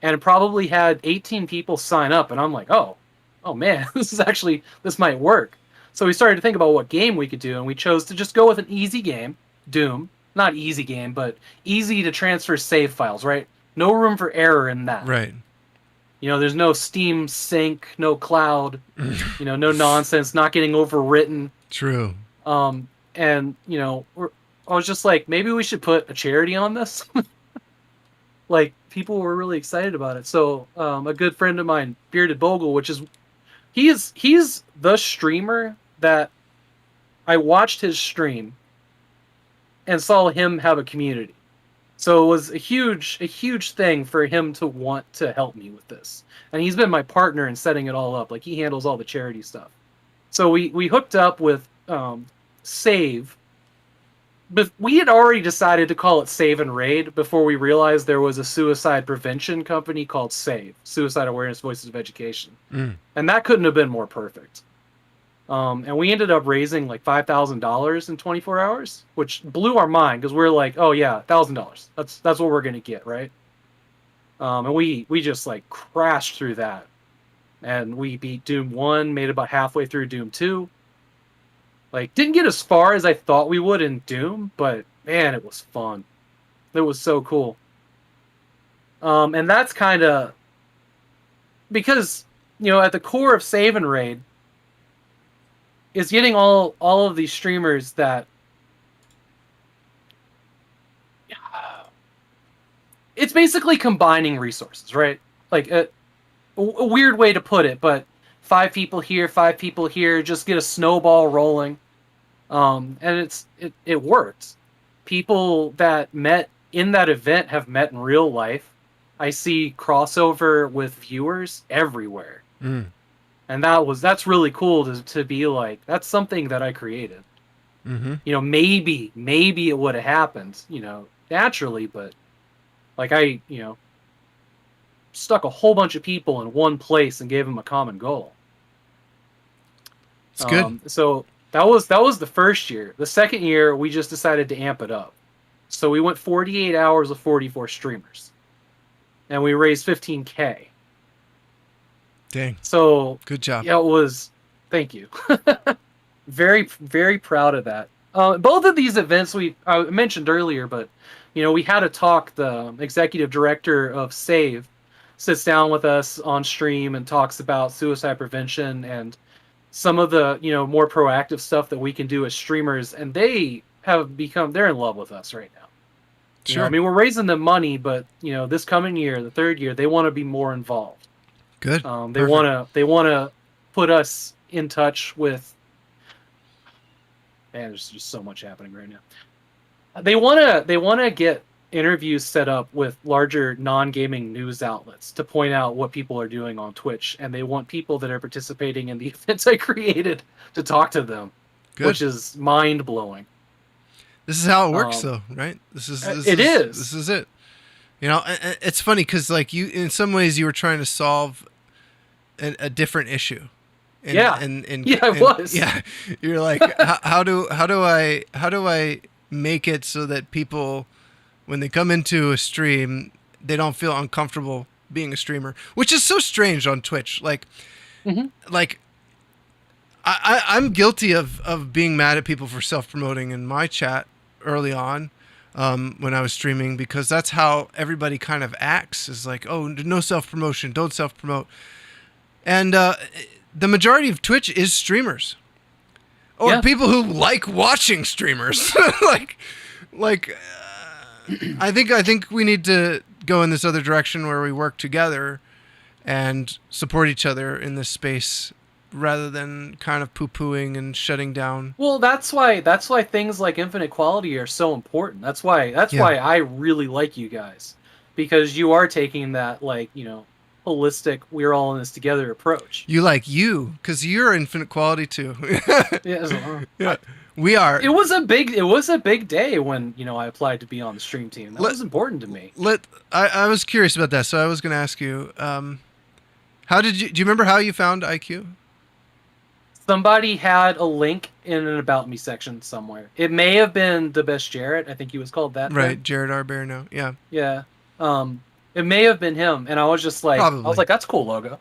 And it probably had 18 people sign up, and I'm like, oh man, this might work. So we started to think about what game we could do, and we chose to just go with an easy game, Doom. Not easy game, but easy to transfer save files, right? No room for error in that. Right. There's no Steam sync, no cloud, no nonsense, not getting overwritten. True. And, I was just like, maybe we should put a charity on this. Like, people were really excited about it. So a good friend of mine, Bearded Bogle, he's the streamer that I watched his stream and saw him have a community. So it was a huge thing for him to want to help me with this. And he's been my partner in setting it all up. Like, he handles all the charity stuff. So we hooked up with Save. But we had already decided to call it Save and Raid before we realized there was a suicide prevention company called SAVE, Suicide Awareness Voices of Education. And that couldn't have been more perfect. And we ended up raising like $5,000 in 24 hours, which blew our mind because we're like, oh yeah, $1,000. That's what we're gonna get, right? And we just like crashed through that, and we beat Doom 1, made about halfway through Doom 2. Like, didn't get as far as I thought we would in Doom, but man, it was fun. It was so cool. And that's kind of because, at the core of Save and Raid is getting all of these streamers that it's basically combining resources, right? Like a weird way to put it, but 5 people here, 5 people here, just get a snowball rolling. And it worked. People that met in that event have met in real life. I see crossover with viewers everywhere. Mm. And that's really cool to be like, that's something that I created. Mm-hmm. Maybe it would have happened, naturally, but like stuck a whole bunch of people in one place and gave them a common goal. It's good. So that was the first year. The second year, we just decided to amp it up. So we went 48 hours with 44 streamers, and we raised $15K. Dang. So Good job. Yeah, it was. Thank you. Very, very proud of that. Both of these events I mentioned earlier, but we had a talk. The executive director of Save sits down with us on stream and talks about suicide prevention and some of the more proactive stuff that we can do as streamers, and they're in love with us right now. Sure. I mean, we're raising them money, but this coming year, the third year, they want to be more involved. Good. They want to put us in touch with. Man, there's just so much happening right now. They want to get interviews set up with larger non-gaming news outlets to point out what people are doing on Twitch, and they want people that are participating in the events I created to talk to them. Good. Which is mind-blowing. This is how it works, though, right? This is it. It's funny because, like, you, in some ways, you were trying to solve a different issue. I was. Yeah, you're like, how do I make it so that people, when they come into a stream, they don't feel uncomfortable being a streamer, which is so strange on Twitch. Like, like, I'm guilty of being mad at people for self-promoting in my chat early on, when I was streaming, because that's how everybody kind of acts, is like, oh, no self-promotion, don't self-promote. And the majority of Twitch is streamers, or people who like watching streamers. I think we need to go in this other direction where we work together and support each other in this space, rather than kind of poo-pooing and shutting down. Well, that's why things like infinite quality are so important. That's why I really like you guys, because you are taking that, like, holistic, we're all in this together approach. You because you're infinite quality too. Yeah, we are. It was a big day when I applied to be on the stream team. That was important to me. I was curious about that, so I was going to ask you, do you remember how you found IQ? Somebody had a link in an About Me section somewhere. It may have been the best Jarrett. I think he was called that. Right, then. Jared R. Bear now. Yeah. Yeah. It may have been him, and I was just like, Probably. that's a cool logo.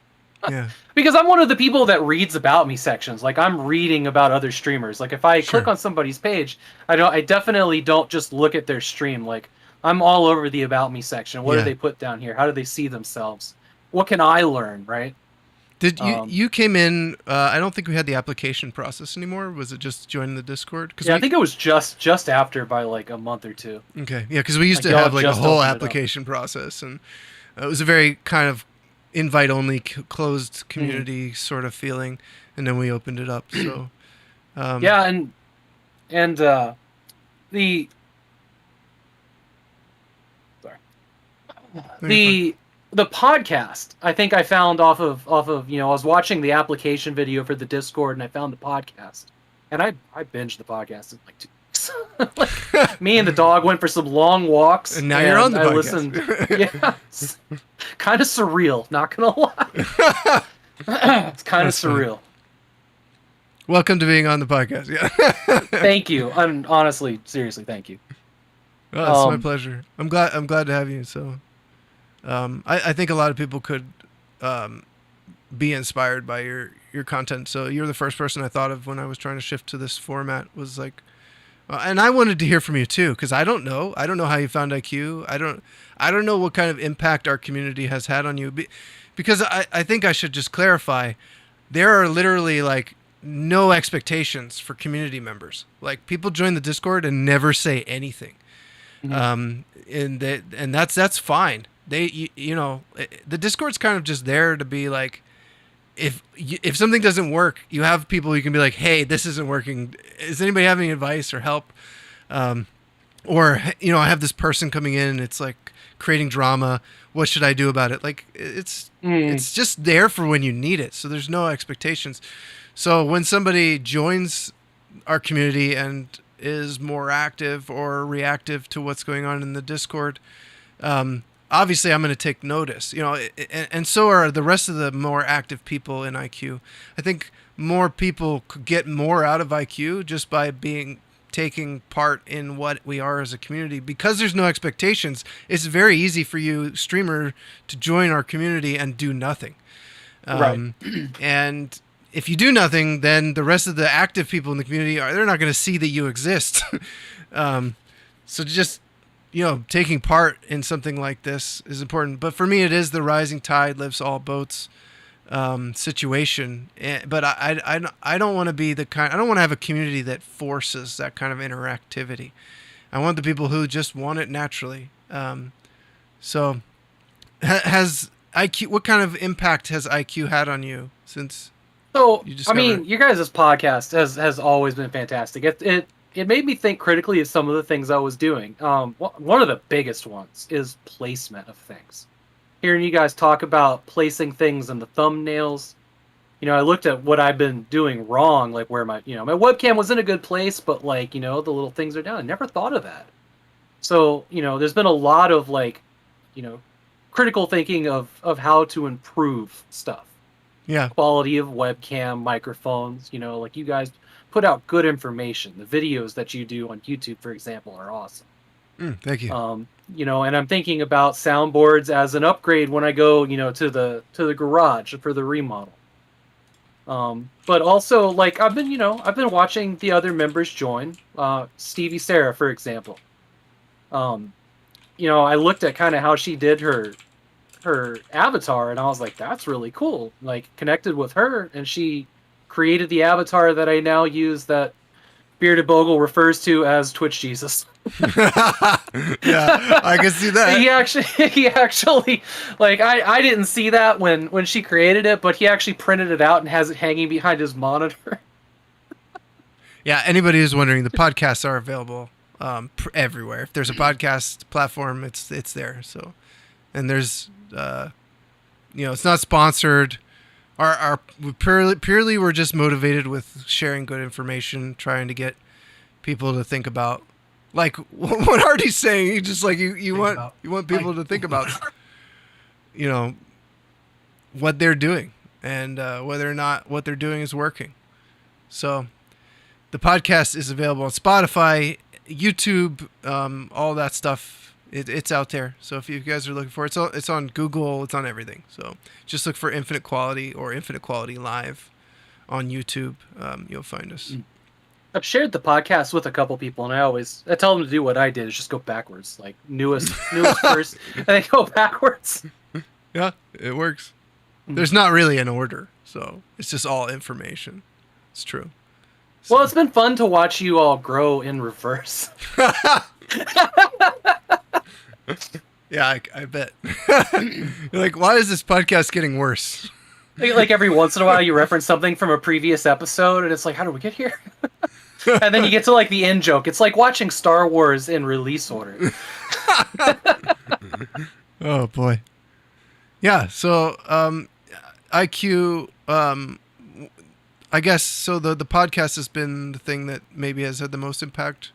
Yeah. Because I'm one of the people that reads About Me sections. Like, I'm reading about other streamers. Like, if I click on somebody's page, I definitely don't just look at their stream. Like, I'm all over the About Me section. What do they put down here? How do they see themselves? What can I learn, right? Did you came in? I don't think we had the application process anymore. Was it just joining the Discord? I think it was just after, by like a month or two. Okay, yeah, because we used to have like a whole application process, and it was a very kind of invite-only, closed community sort of feeling, and then we opened it up. So the podcast, I think I found off of I was watching the application video for the Discord, and I found the podcast, and I binged the podcast in like 2 weeks. Like, me and the dog went for some long walks, and now you're on the podcast. Listened. Kind of surreal, not gonna lie. It's kind of surreal. Welcome to being on the podcast. Yeah. Thank you. Honestly, seriously, thank you. Oh, it's my pleasure. I'm glad to have you. So. I think a lot of people could be inspired by your content. So you're the first person I thought of when I was trying to shift to this format. Was like, and I wanted to hear from you too, because I don't know how you found IQ. I don't know what kind of impact our community has had on you. Because I think I should just clarify, there are literally like no expectations for community members. Like, people join the Discord and never say anything, and that's fine. The Discord's kind of just there to be like, if something doesn't work, you have people you can be like, hey, this isn't working. Does anybody have any advice or help? or I have this person coming in and it's like creating drama. What should I do about it? Like it's just there for when you need it. So there's no expectations. So when somebody joins our community and is more active or reactive to what's going on in the Discord, obviously I'm going to take notice, and so are the rest of the more active people in IQ. I think more people could get more out of IQ just by taking part in what we are as a community. Because there's no expectations, it's very easy for you, streamer, to join our community and do nothing. Right. And if you do nothing, then the rest of the active people in the community they're not going to see that you exist. So just taking part in something like this is important. But for me, it is the rising tide lifts all boats situation. But I don't want to be I don't want to have a community that forces that kind of interactivity. I want the people who just want it naturally. So has IQ, what kind of impact has IQ had on you since? So, I mean, you guys' podcast has always been fantastic. It made me think critically of some of the things I was doing. One of the biggest ones is placement of things. Hearing you guys talk about placing things in the thumbnails, I looked at what I've been doing wrong, like where my webcam was in a good place, but like, the little things are down. I never thought of that. So, there's been a lot of like, critical thinking of how to improve stuff. Yeah. Quality of webcam, microphones, like you guys put out good information. The videos that you do on YouTube, for example, are awesome. Thank you. And I'm thinking about soundboards as an upgrade when I go, to the garage for the remodel. But also like I've been watching the other members join, Stevie Sarah, for example. I looked at kind of how she did her avatar and I was like, that's really cool. Like connected with her and she created the avatar that I now use that Bearded Bogle refers to as Twitch Jesus. Yeah, I can see that. He actually like I didn't see that when she created it, but he actually printed it out and has it hanging behind his monitor. Yeah, anybody who's wondering, the podcasts are available everywhere. If there's a podcast platform, it's there. So, and there's it's not sponsored. Our purely we're just motivated with sharing good information, trying to get people to think about, like what Artie's saying. He just like you want people to think about, what they're doing and whether or not what they're doing is working. So, the podcast is available on Spotify, YouTube, all that stuff. It's out there. So if you guys are looking for it, it's on Google. It's on everything. So just look for Infinite Quality or Infinite Quality Live on YouTube. You'll find us. I've shared the podcast with a couple people, and I tell them to do what I did, is just go backwards, like newest first, and then go backwards. Yeah, it works. There's not really an order, so it's just all information. It's true. So. Well, it's been fun to watch you all grow in reverse. Yeah, I bet. You're like, why is this podcast getting worse? Like every once in a while you reference something from a previous episode and it's like, how did we get here? And then you get to like the end joke. It's like watching Star Wars in release order. Oh boy. Yeah, so IQ, I guess so the podcast has been the thing that maybe has had the most impact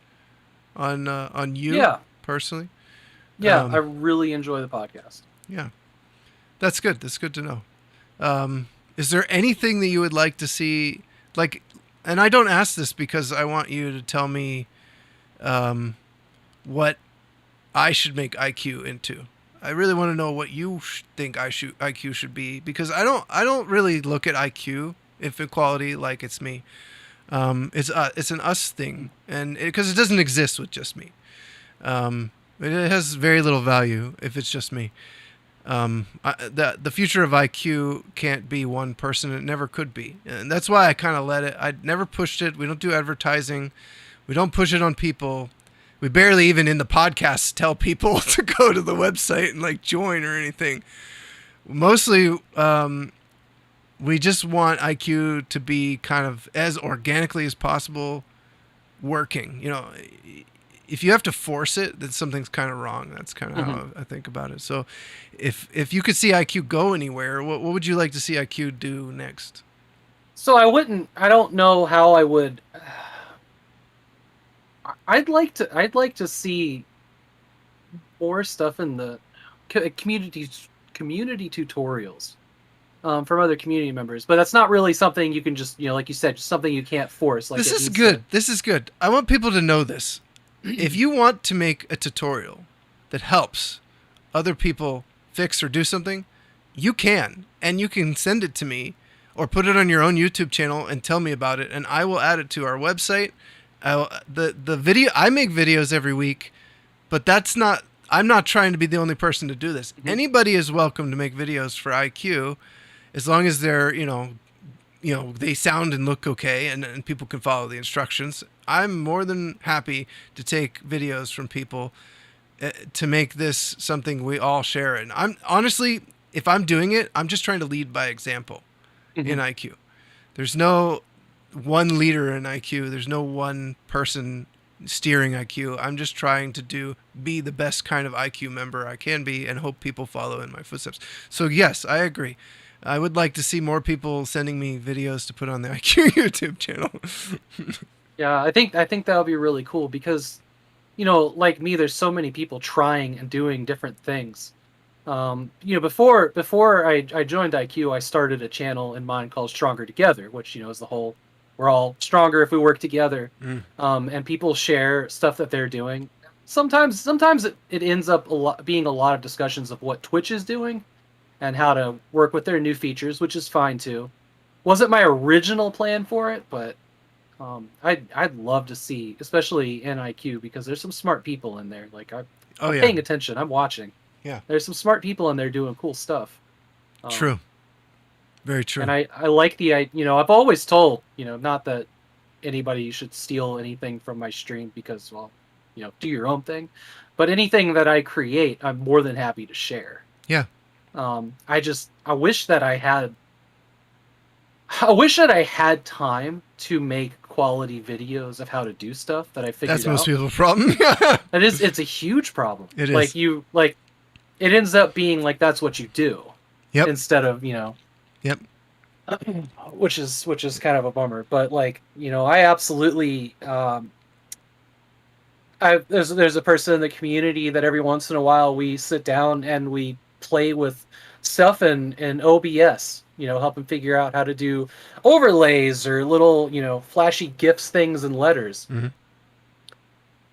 on you personally. Yeah, I really enjoy the podcast. Yeah. That's good. That's good to know. Is there anything that you would like to see, like, and I don't ask this because I want you to tell me what I should make IQ into. I really want to know what you think IQ should be, because I don't really look at IQ, infinite quality, like it's me. It's an us thing, and because it doesn't exist with just me. It has very little value if it's just me. The future of IQ can't be one person. It never could be. And that's why I kind of let it. I never pushed it. We don't do advertising. We don't push it on people. We barely even in the podcast tell people to go to the website and like join or anything. Mostly, we just want IQ to be kind of as organically as possible working. if you have to force it, then something's kind of wrong. That's kind of how I think about it. So if you could see IQ go anywhere, what would you like to see IQ do next? So I don't know how I would. I'd like to see more stuff in the community tutorials from other community members, but that's not really something you can just, like you said, just something you can't force. Like, this is good. This is good. I want people to know this. If you want to make a tutorial that helps other people fix or do something, you can, and you can send it to me or put it on your own YouTube channel and tell me about it, and I will add it to our website. The video, I make videos every week, but I'm not trying to be the only person to do this. Anybody is welcome to make videos for IQ, as long as they're, they sound and look okay, and people can follow the instructions. I'm more than happy to take videos from people to make this something we all share. And I'm honestly, if I'm doing it, I'm just trying to lead by example in IQ. There's no one leader in IQ. There's no one person steering IQ. I'm just trying to be the best kind of IQ member I can be and hope people follow in my footsteps. So yes, I agree. I would like to see more people sending me videos to put on the IQ YouTube channel. Yeah, I think that would be really cool because, like me, there's so many people trying and doing different things. Before I joined IQ, I started a channel in mine called Stronger Together, which, is the whole, we're all stronger if we work together. And people share stuff that they're doing. Sometimes it ends up being a lot of discussions of what Twitch is doing and how to work with their new features, which is fine too. Wasn't my original plan for it, but I'd love to see, especially in IQ, because there's some smart people in there. Like I'm paying attention, I'm watching. Yeah, there's some smart people in there doing cool stuff. True, very true. And I like I've always told, not that anybody should steal anything from my stream because, well, do your own thing, but anything that I create, I'm more than happy to share. Yeah. I wish that I had time to make quality videos of how to do stuff that I figured out. That's most people's problem. It's a huge problem. It is. It ends up being like that's what you do. Yep. Instead of, Yep. Which is kind of a bummer. But I absolutely there's a person in the community that every once in a while we sit down and we play with stuff in OBS, help them figure out how to do overlays or little, flashy GIFs, things, and letters.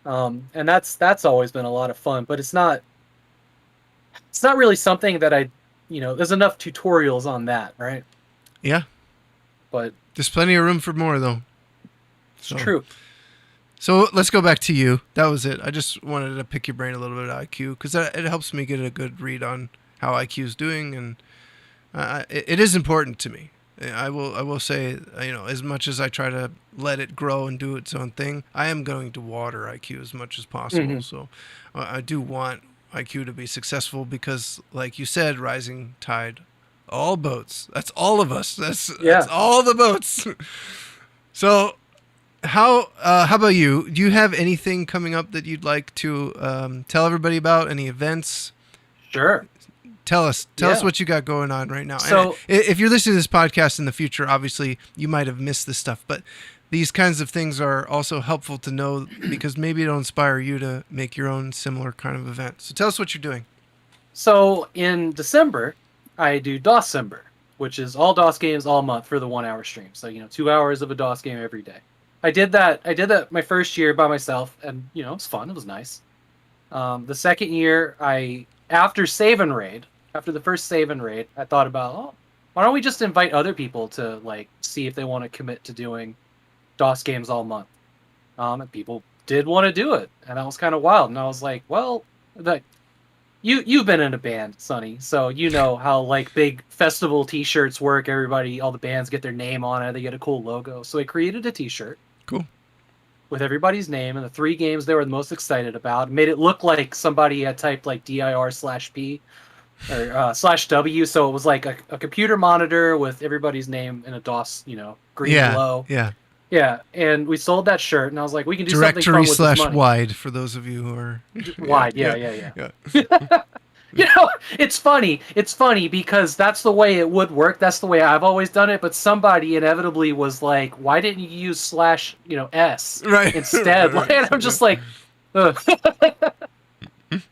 And that's always been a lot of fun, but it's not really something that there's enough tutorials on that, right? Yeah. But there's plenty of room for more, though. It's true. So let's go back to you. That was it. I just wanted to pick your brain a little bit of IQ because it helps me get a good read on how IQ is doing, and it is important to me. I will say, as much as I try to let it grow and do its own thing, I am going to water IQ as much as possible. So I do want IQ to be successful because, like you said, rising tide, all boats. That's all of us. That's all the boats. So how about you? Do you have anything coming up that you'd like to tell everybody about? Any events? Sure. Tell us what you got going on right now. So, and if you're listening to this podcast in the future, obviously you might have missed this stuff, but these kinds of things are also helpful to know because maybe it'll inspire you to make your own similar kind of event. So tell us what you're doing. So in December, I do DOScember, which is all DOS games all month for the 1 hour stream. So, 2 hours of a DOS game every day. I did that my first year by myself, and, it was fun. It was nice. The second year, after the first save and raid, I thought about, why don't we just invite other people to see if they want to commit to doing DOS games all month. And people did want to do it, and that was kind of wild. And I was like, well, you've been in a band, Sonny, so you know how big festival T-shirts work. All the bands get their name on it. They get a cool logo. So I created a T-shirt. Cool. With everybody's name and the 3 games they were the most excited about. Made it look like somebody had typed dir/p or /w, so it was like a computer monitor with everybody's name in a DOS, green glow. Yeah. Yeah, and we sold that shirt, and I was like, we can do something fun Directory with this money. /wide for those of you who are Wide, yeah. You know, it's funny. It's funny because that's the way it would work. That's the way I've always done it. But somebody inevitably was like, "Why didn't you use /s right instead?" right. And I'm just like, ugh.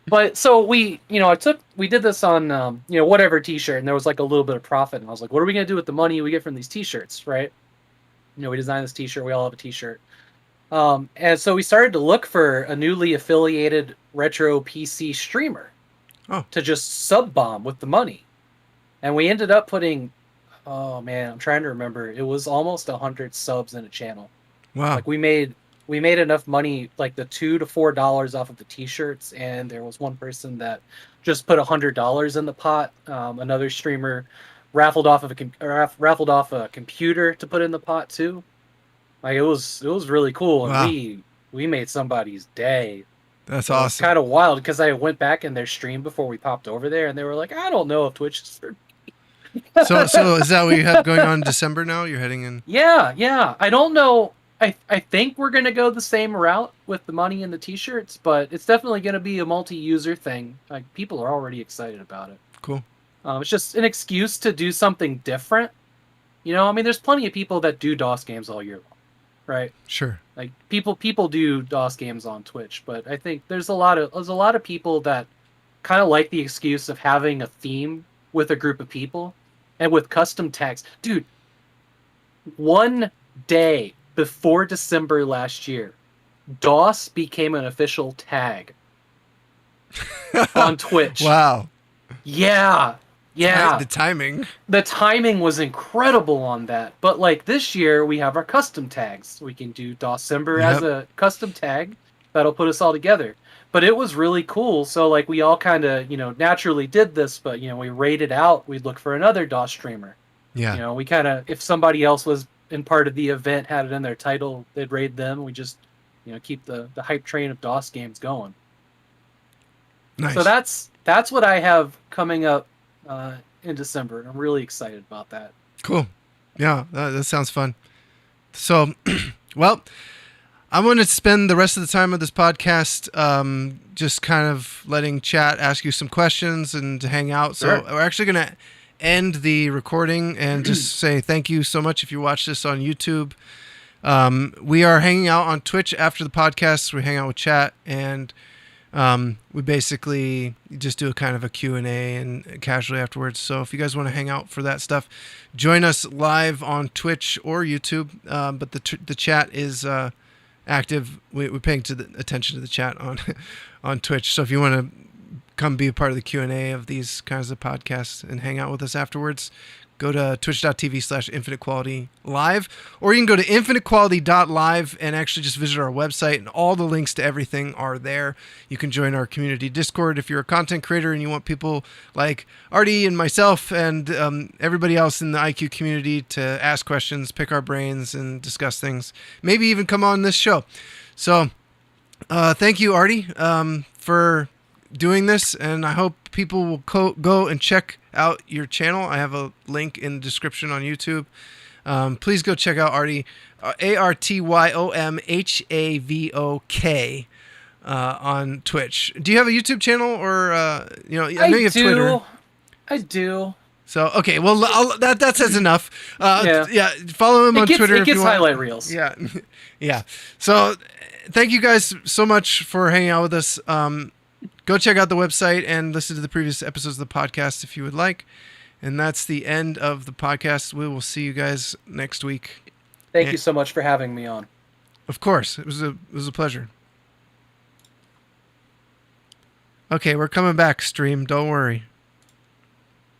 But so we did this on whatever T-shirt, and there was like a little bit of profit, and I was like, "What are we gonna do with the money we get from these T-shirts?" Right? We designed this T-shirt. We all have a T-shirt. And so we started to look for a newly affiliated retro PC streamer to just sub bomb with the money. And we ended up putting, oh man, I'm trying to remember. It was almost 100 subs in a channel. Wow. Like we made enough money, like the $2 to $4 off of the T-shirts, and there was one person that just put $100 in the pot. Another streamer raffled off a computer to put in the pot too. Like it was really cool, and wow. we made somebody's day. That's It was awesome. kind of wild because I went back in their stream before we popped over there, and they were like, "I don't know if Twitch is for." So is that what you have going on in December now? You're heading in? Yeah. I don't know. I think we're gonna go the same route with the money and the T-shirts, but it's definitely gonna be a multi-user thing. Like people are already excited about it. Cool. It's just an excuse to do something different. I mean, there's plenty of people that do DOS games all year long, right? Sure. Like people do DOS games on Twitch, but I think there's a lot of people that kind of like the excuse of having a theme with a group of people, and with custom tags. Dude, one day before December last year, DOS became an official tag on Twitch. Wow. Yeah. The timing. The timing was incredible on that. But like this year, we have our custom tags. We can do DOScember as a custom tag. That'll put us all together. But it was really cool. So like we all kind of, naturally did this, but we rated out. We'd look for another DOS streamer. Yeah. We kind of, if somebody else was in part of the event, had it in their title, they'd raid them. We just, keep the hype train of DOS games going. Nice. So that's what I have coming up in December. I'm really excited about that. Cool. Yeah, that sounds fun. So, well, I'm going to spend the rest of the time of this podcast just kind of letting chat ask you some questions and to hang out. Sure. So we're actually going to end the recording and just say thank you so much if you watch this on YouTube. We are hanging out on Twitch after the podcast. We hang out with chat, and we basically just do a kind of a Q&A and casually afterwards. So if you guys want to hang out for that stuff, join us live on Twitch or YouTube. But the chat is active. We're paying attention to the chat on Twitch. So if you want to come be a part of the Q&A of these kinds of podcasts and hang out with us afterwards, go to twitch.tv/infinitequalitylive, or you can go to infinitequality.live and actually just visit our website, and all the links to everything are there. You can join our community Discord if you're a content creator and you want people like Artie and myself and everybody else in the IQ community to ask questions, pick our brains, and discuss things. Maybe even come on this show. So thank you, Artie, for doing this, and I hope people will go and check out your channel. I have a link in the description on YouTube. Please go check out Artie, ARTYOM HAVOK on Twitch. Do you have a YouTube channel, or I know you have Twitter. I do. So okay, well that says enough. Yeah. Follow him on Twitter. It gets if you want. highlight reels. Yeah. So thank you guys so much for hanging out with us. Go check out the website and listen to the previous episodes of the podcast if you would like. And that's the end of the podcast. We will see you guys next week. Thank you so much for having me on. Of course. It was a pleasure. Okay, we're coming back, stream. Don't worry.